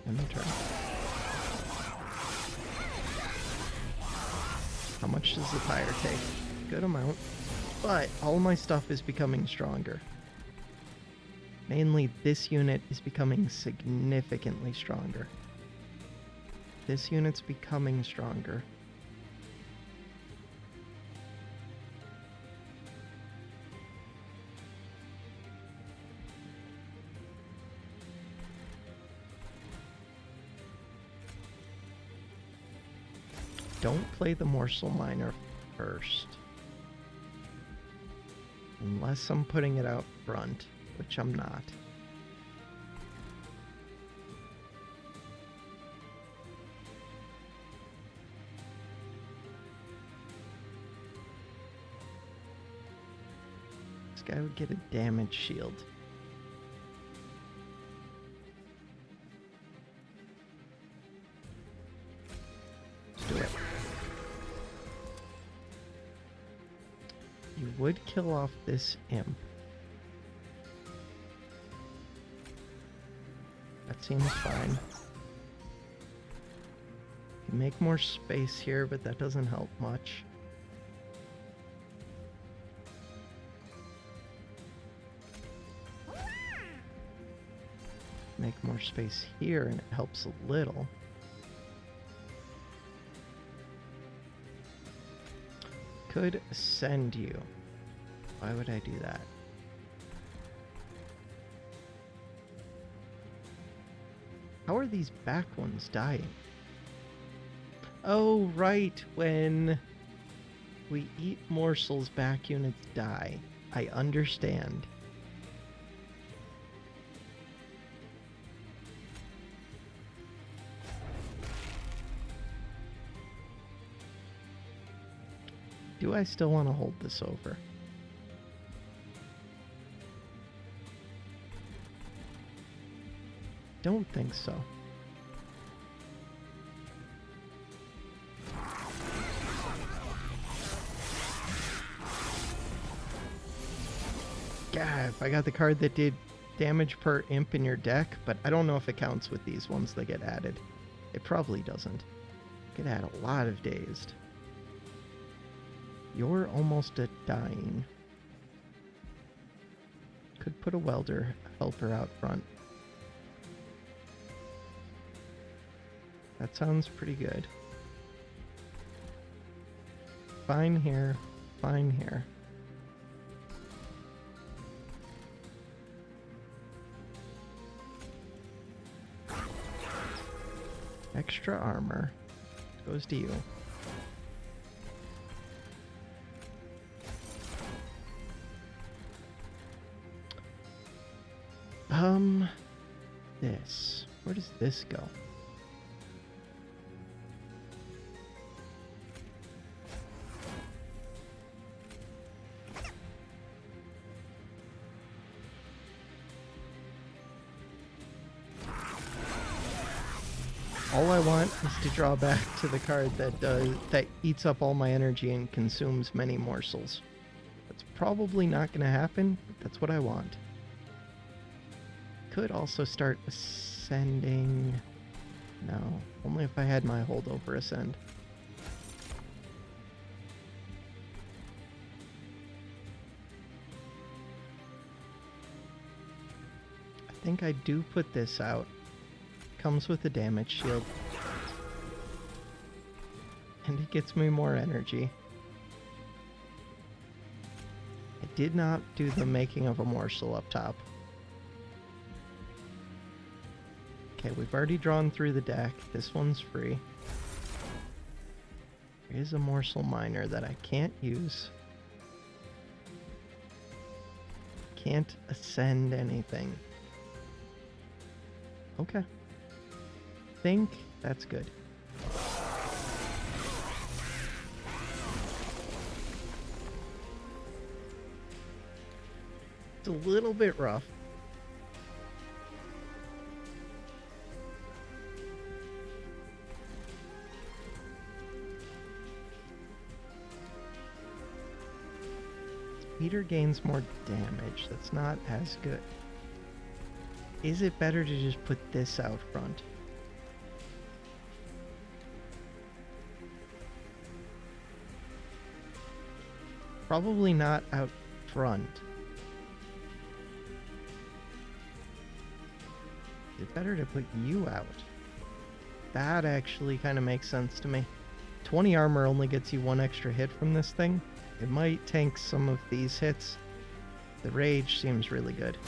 End my turn. How much does the pyre take? Good amount. But all my stuff is becoming stronger. Mainly this unit is becoming significantly stronger. This unit's becoming stronger. Don't play the morsel miner first. Unless I'm putting it out front, which I'm not. Guy would get a damage shield. would kill off this imp. That seems fine. You make more space here, but that doesn't help much. Make more space here, and it helps a little. Could ascend you. Why would I do that? How are these back ones dying? Oh, right. When we eat morsels, back units die. I understand. Do I still want to hold this over? Don't think so. Yeah, if I got the card that did damage per imp in your deck, but I don't know if it counts with these ones that get added. It probably doesn't. Could add a lot of dazed. You're almost at dying. Could put a welder helper out front. That sounds pretty good. Fine here, fine here. Extra armor goes to you. This. Where does this go? All I want is to draw back to the card that eats up all my energy and consumes many morsels. That's probably not going to happen, but that's what I want. Could also start ascending. No, only if I had my holdover ascend. I think I do put this out. Comes with a damage shield. And it gets me more energy. I did not do the making of a morsel up top. Okay, we've already drawn through the deck. This one's free. There is a morsel miner that I can't use. Can't ascend anything. Okay. Think that's good. It's a little bit rough. Peter gains more damage. That's not as good. Is it better to just put this out front? Probably not out front. Is it better to put you out? That actually kind of makes sense to me. 20 armor only gets you one extra hit from this thing. It might tank some of these hits. The rage seems really good.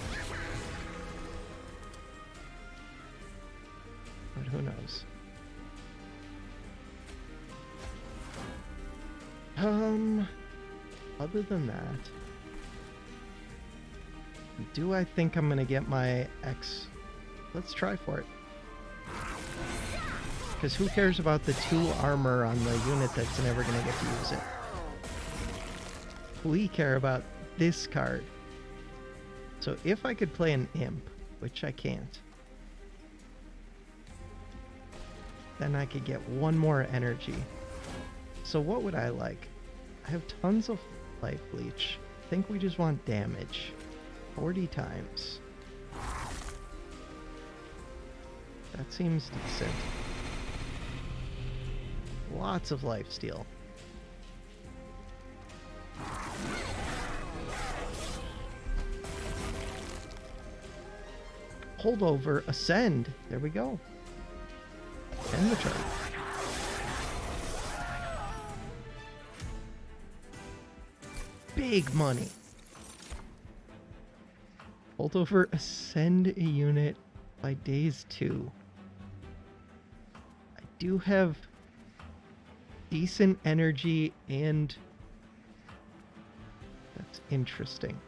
But who knows? Other than that, do I think I'm gonna get my X? Let's try for it. Because who cares about the 2 armor on the unit that's never gonna get to use it? We care about this card. So if I could play an imp, which I can't, then I could get 1 more energy. So what would I like? I have tons of life leech. I think we just want damage. 40 times. That seems decent. Lots of lifesteal. Holdover, ascend. There we go. End the turn. Big money. Holdover, ascend a unit by days 2. I do have decent energy, and that's interesting.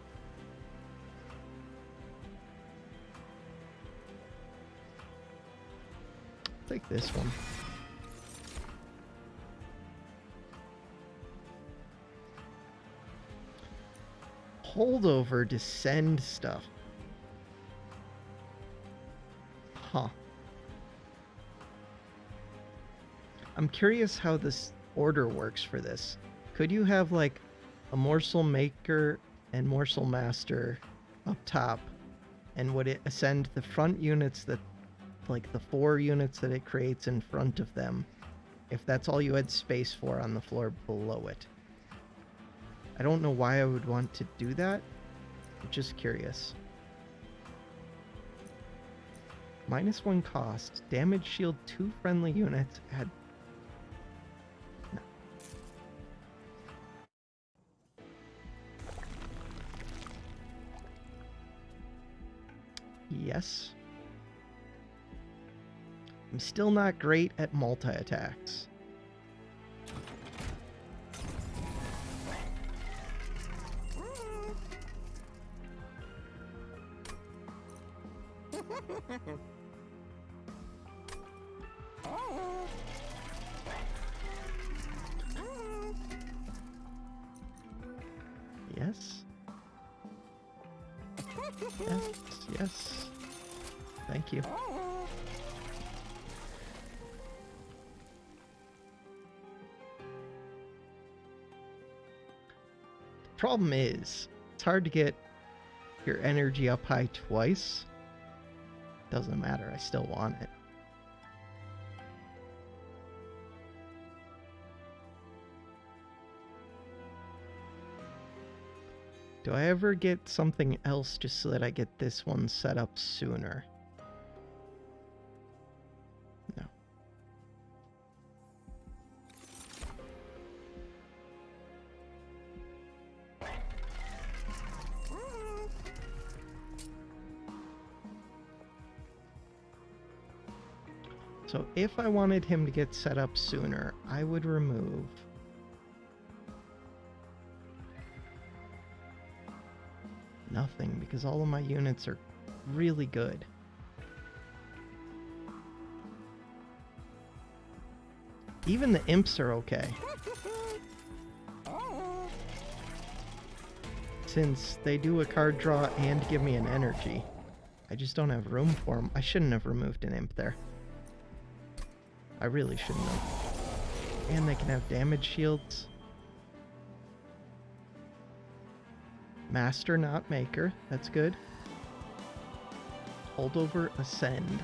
I'll take this one. Holdover, descend stuff. Huh. I'm curious how this order works for this. Could you have like a morsel maker and morsel master up top, and would it ascend the front units, that like the 4 units that it creates in front of them, if that's all you had space for on the floor below it? I don't know why I would want to do that. I'm just curious. -1 cost. Damage shield 2 friendly units. Add. No. Yes. I'm still not great at multi-attacks. Yes. Yes, yes. Thank you. The problem is, it's hard to get your energy up high twice. Doesn't matter, I still want it. Do I ever get something else just so that I get this one set up sooner? No. So if I wanted him to get set up sooner, I would remove nothing, because all of my units are really good. Even the imps are okay, since they do a card draw and give me an energy. I just don't have room for them. I shouldn't have removed an imp there. I really shouldn't have. And they can have damage shields. Master, not maker. That's good. Holdover, ascend.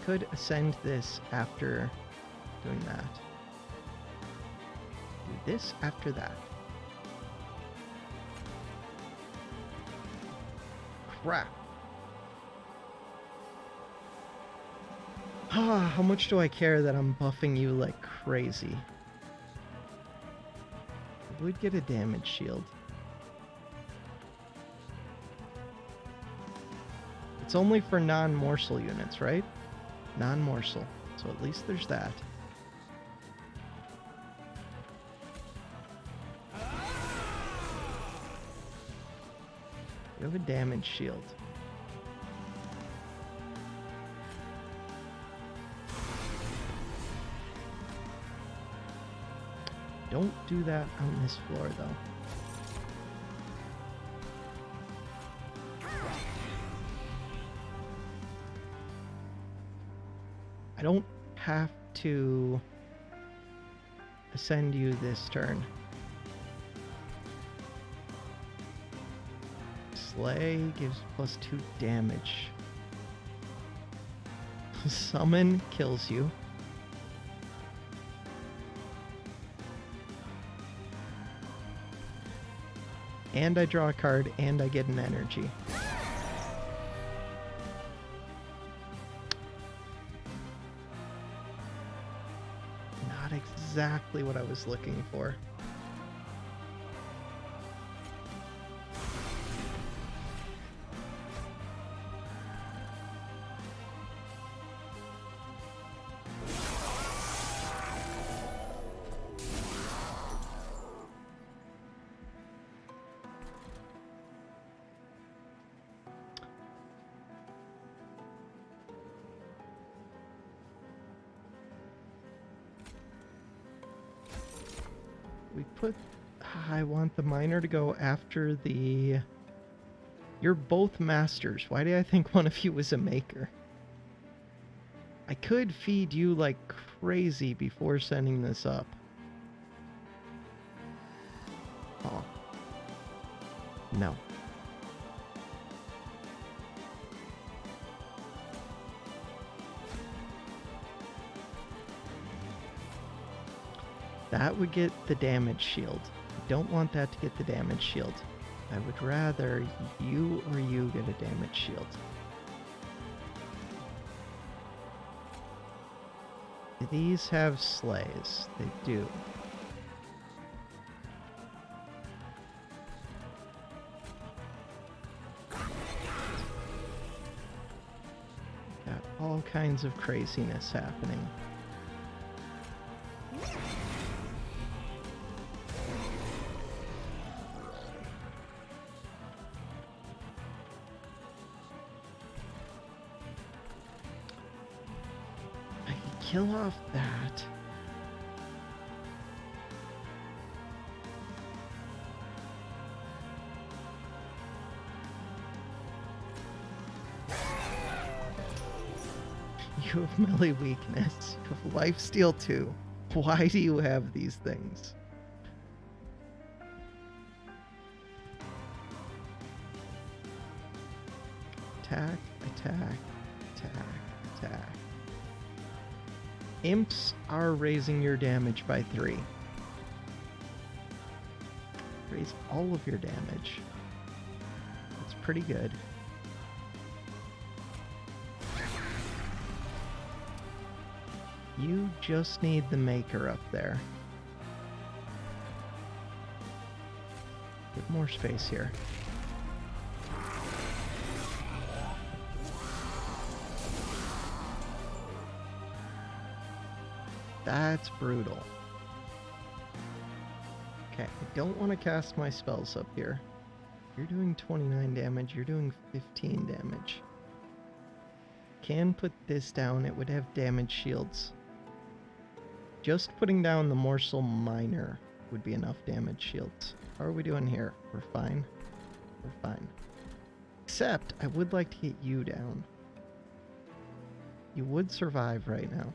Could ascend this after doing that. Do this after that. Crap. Ah, how much do I care that I'm buffing you like crazy? I would get a damage shield. It's only for non-morsel units, right? Non-morsel. So at least there's that. You have a damage shield. Don't do that on this floor, though. I don't have to ascend you this turn. Slay gives +2 damage. Summon kills you. And I draw a card and I get an energy. Not exactly what I was looking for. We put... I want the miner to go after the... You're both masters. Why do I think one of you was a maker? I could feed you like crazy before sending this up. Oh. No. That would get the damage shield. I don't want that to get the damage shield. I would rather you or you get a damage shield. Do these have slays? They do. Got all kinds of craziness happening. Kill off that. You have melee weakness. You have lifesteal too. Why do you have these things? Attack, attack, attack, attack. Imps are raising your damage by 3. Raise all of your damage. That's pretty good. You just need the maker up there. Get more space here. That's brutal. Okay, I don't want to cast my spells up here. You're doing 29 damage, you're doing 15 damage. Can put this down, it would have damage shields. Just putting down the morsel miner would be enough damage shields. How are we doing here? We're fine. We're fine. Except, I would like to get you down. You would survive right now.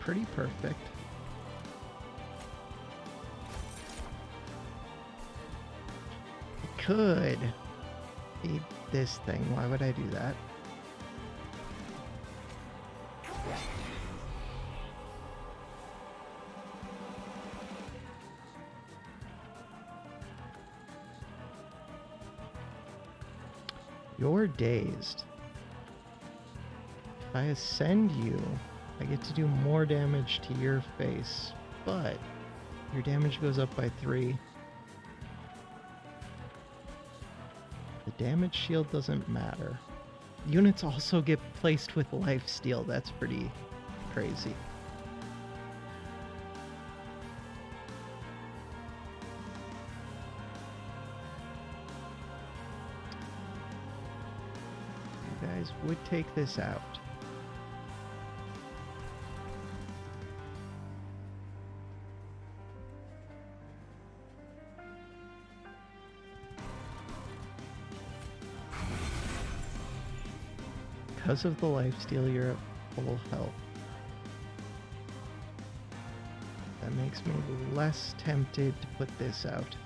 Pretty perfect. I could feed this thing. Why would I do that? You're dazed. If I ascend you, I get to do more damage to your face, but your damage goes up by 3. The damage shield doesn't matter. Units also get placed with lifesteal. That's pretty crazy. guys would take this out. Because of the lifesteal, you're at full health. That makes me less tempted to put this out.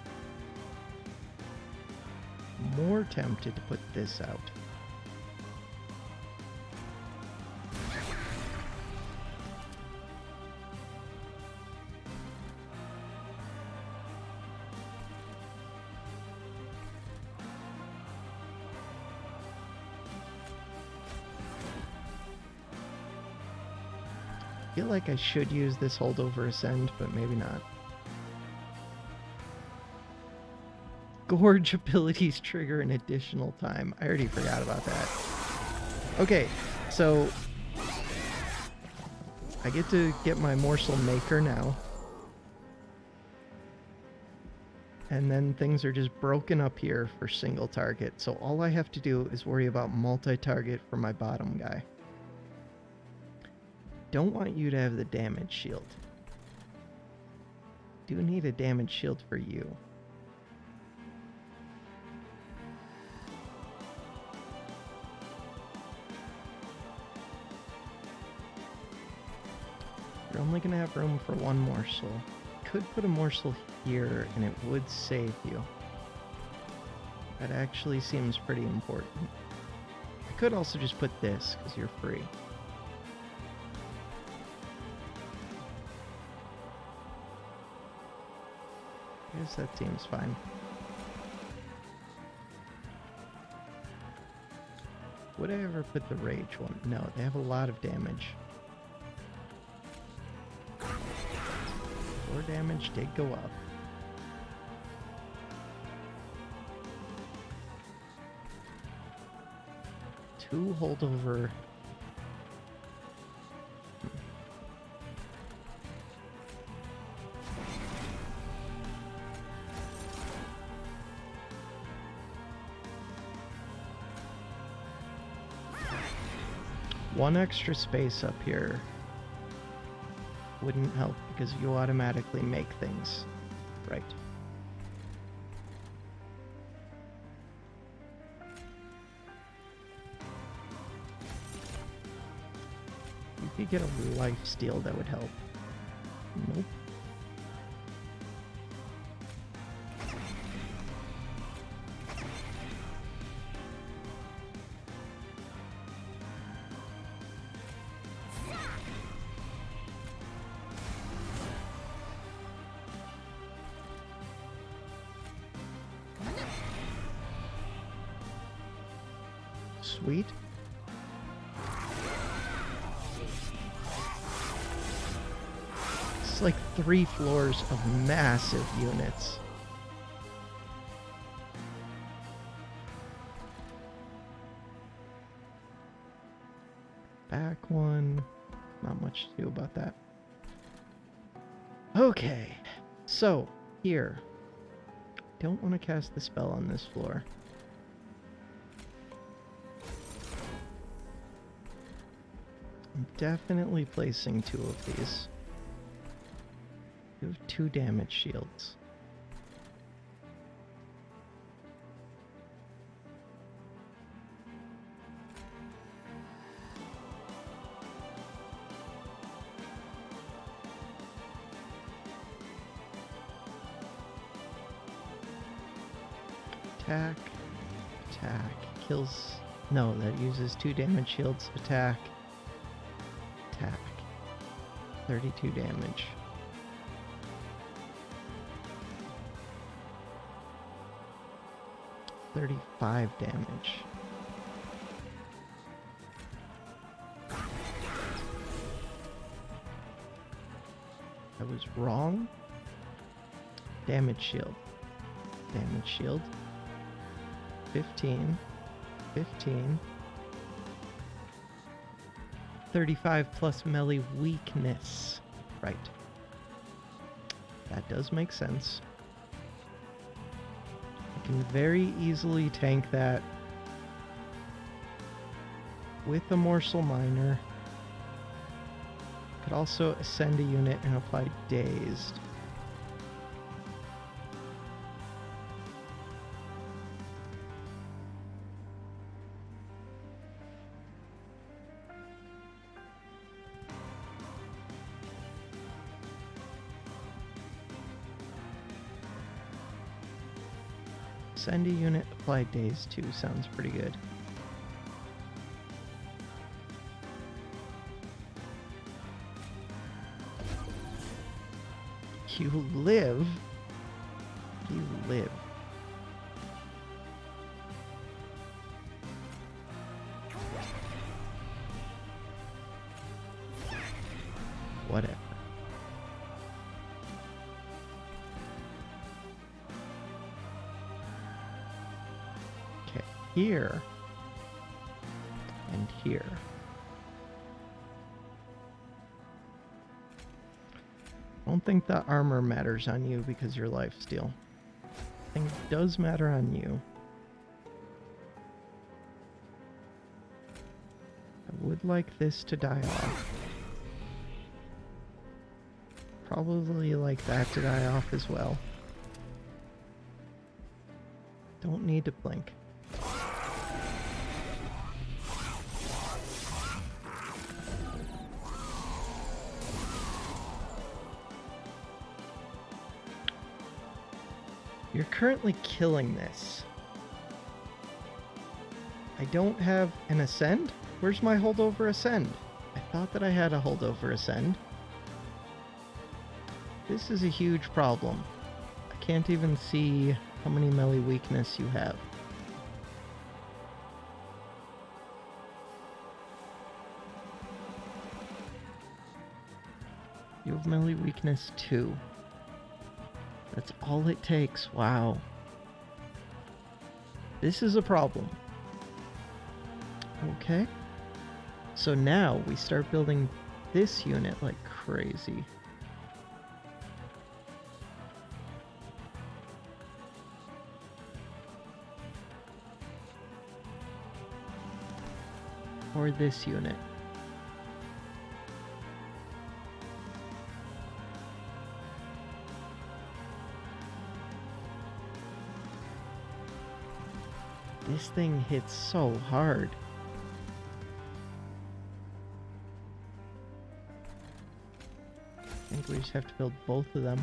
More tempted to put this out. I feel like I should use this holdover ascend, but maybe not. Gorge abilities trigger an additional time. I already forgot about that. Okay, so I get to get my morsel maker now. And then things are just broken up here for single target. So all I have to do is worry about multi-target for my bottom guy. Don't want you to have the damage shield. Do need a damage shield for you. You're only gonna have room for one morsel. Could put a morsel here and it would save you. That actually seems pretty important. I could also just put this because you're free. I guess that seems fine. Would I ever put the rage one? No, they have a lot of damage. 4 damage did go up. Two holdover. One extra space up here wouldn't help because you automatically make things right. You could get a life steal that would help. Nope. Sweet. It's like 3 floors of massive units. Back one. Not much to do about that. Okay. So, here. Don't want to cast the spell on this floor. I'm definitely placing 2 of these. You have 2 damage shields. Attack. Attack. Kills. No, that uses 2 damage shields. Attack. Attack. 32 damage. $35 damage. I was wrong. Damage shield. Damage shield. 15. 15. 35 plus melee weakness. Right. That does make sense. I can very easily tank that with a morsel miner. Could also ascend a unit and apply dazed. Send a unit, apply daze too, sounds pretty good. You live? You live. Whatever. Okay, here and here. I don't think the armor matters on you because you're lifesteal. I think it does matter on you. I would like this to die off. Probably like that to die off as well. Don't need to blink. You're currently killing this. I don't have an ascend? Where's my holdover ascend? I thought that I had a holdover ascend. This is a huge problem. I can't even see how many melee weakness you have. You have melee weakness 2. That's all it takes. Wow. This is a problem. Okay. So now we start building this unit like crazy. Or this unit. This thing hits so hard. I think we just have to build both of them.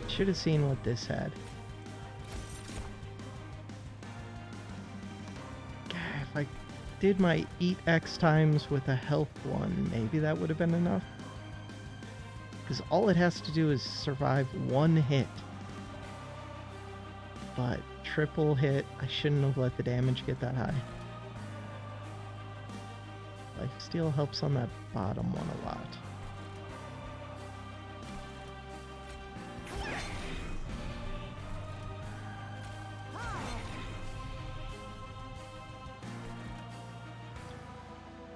Should have seen what this had. God, if I did my eat X times with a health one, maybe that would have been enough. Because all it has to do is survive one hit. But triple hit, I shouldn't have let the damage get that high. Lifesteal helps on that bottom one a lot.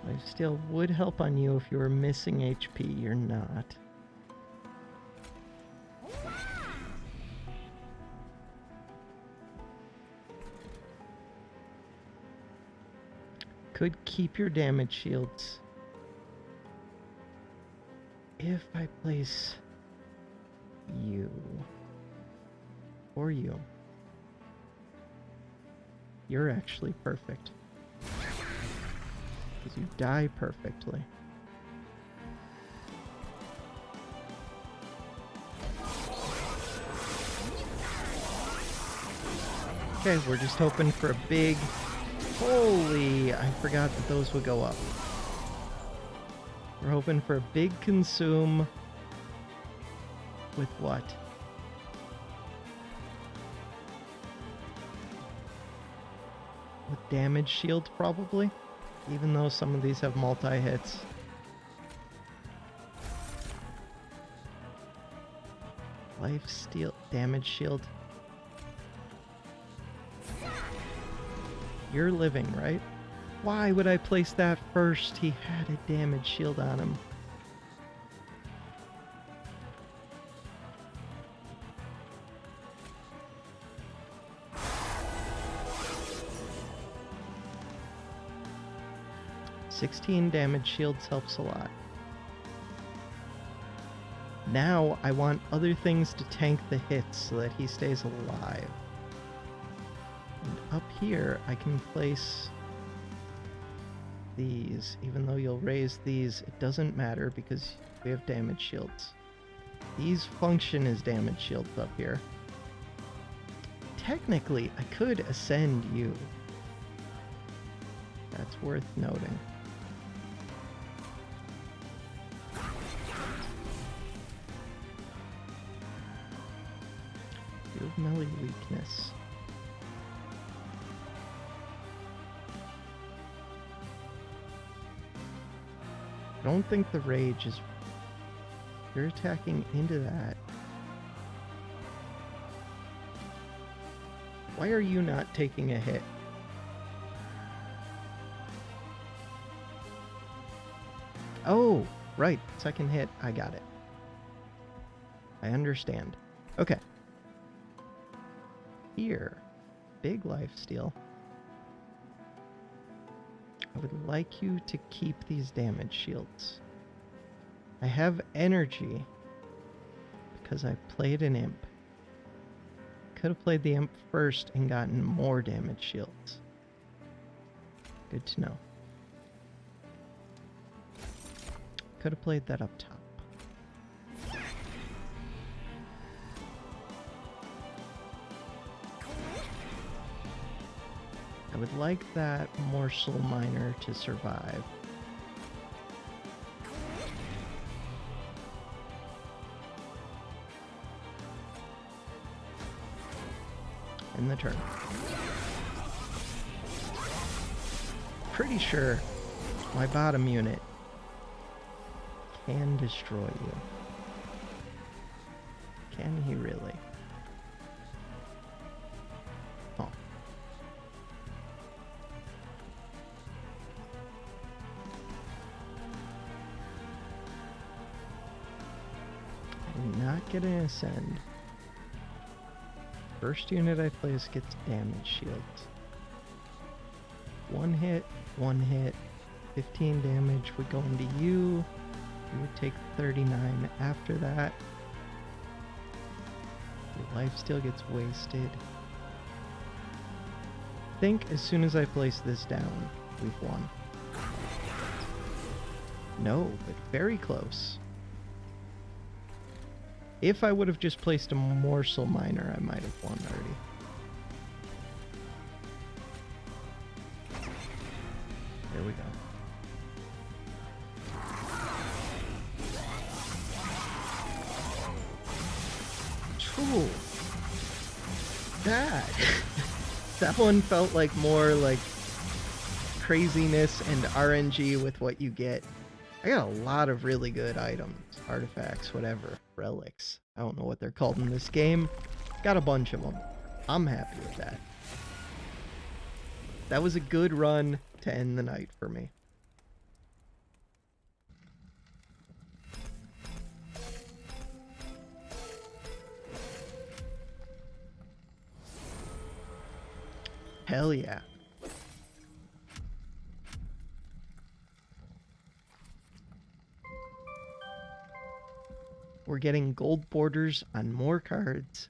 Lifesteal would help on you if you were missing HP. You're not. Could keep your damage shields if I place you or you. You're actually perfect because you die perfectly. Okay, we're just hoping for a big... Holy, I forgot that those would go up. We're hoping for a big consume with what? With damage shield, probably? Even though some of these have multi-hits. Life steal, damage shield. You're living, right? Why would I place that first? He had a damage shield on him. 16 damage shields helps a lot. Now I want other things to tank the hits so that he stays alive. And up here I can place these. Even though you'll raise these, it doesn't matter because we have damage shields. These function as damage shields up here. Technically, I could ascend you. That's worth noting. You have melee weakness. I don't think the rage is... You're attacking into that. Why are you not taking a hit? Oh, right. Second hit. I got it. I understand. Okay. Here. Big lifesteal. I would like you to keep these damage shields. I have energy because I played an imp. Could have played the imp first and gotten more damage shields. Good to know. Could have played that up top. I would like that morsel miner to survive. In the turn. Pretty sure my bottom unit can destroy you. Can he really? Oh. I'm not gonna ascend. First unit I place gets damage shields. One hit, 15 damage would go into you. You would take 39 after that. Your life still gets wasted. I think as soon as I place this down, we've won. No, but very close. If I would have just placed a morsel miner, I might have won already. There we go. Ooh. That one felt like more like craziness and RNG with what you get. I got a lot of really good items, artifacts, whatever, relics. I don't know what they're called in this game. Got a bunch of them. I'm happy with that. That was a good run to end the night for me. Hell yeah. We're getting gold borders on more cards.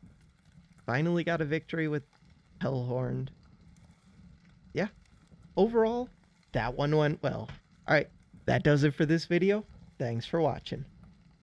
Finally got a victory with Hellhorned. Yeah. Overall, that one went well. Alright, that does it for this video. Thanks for watching.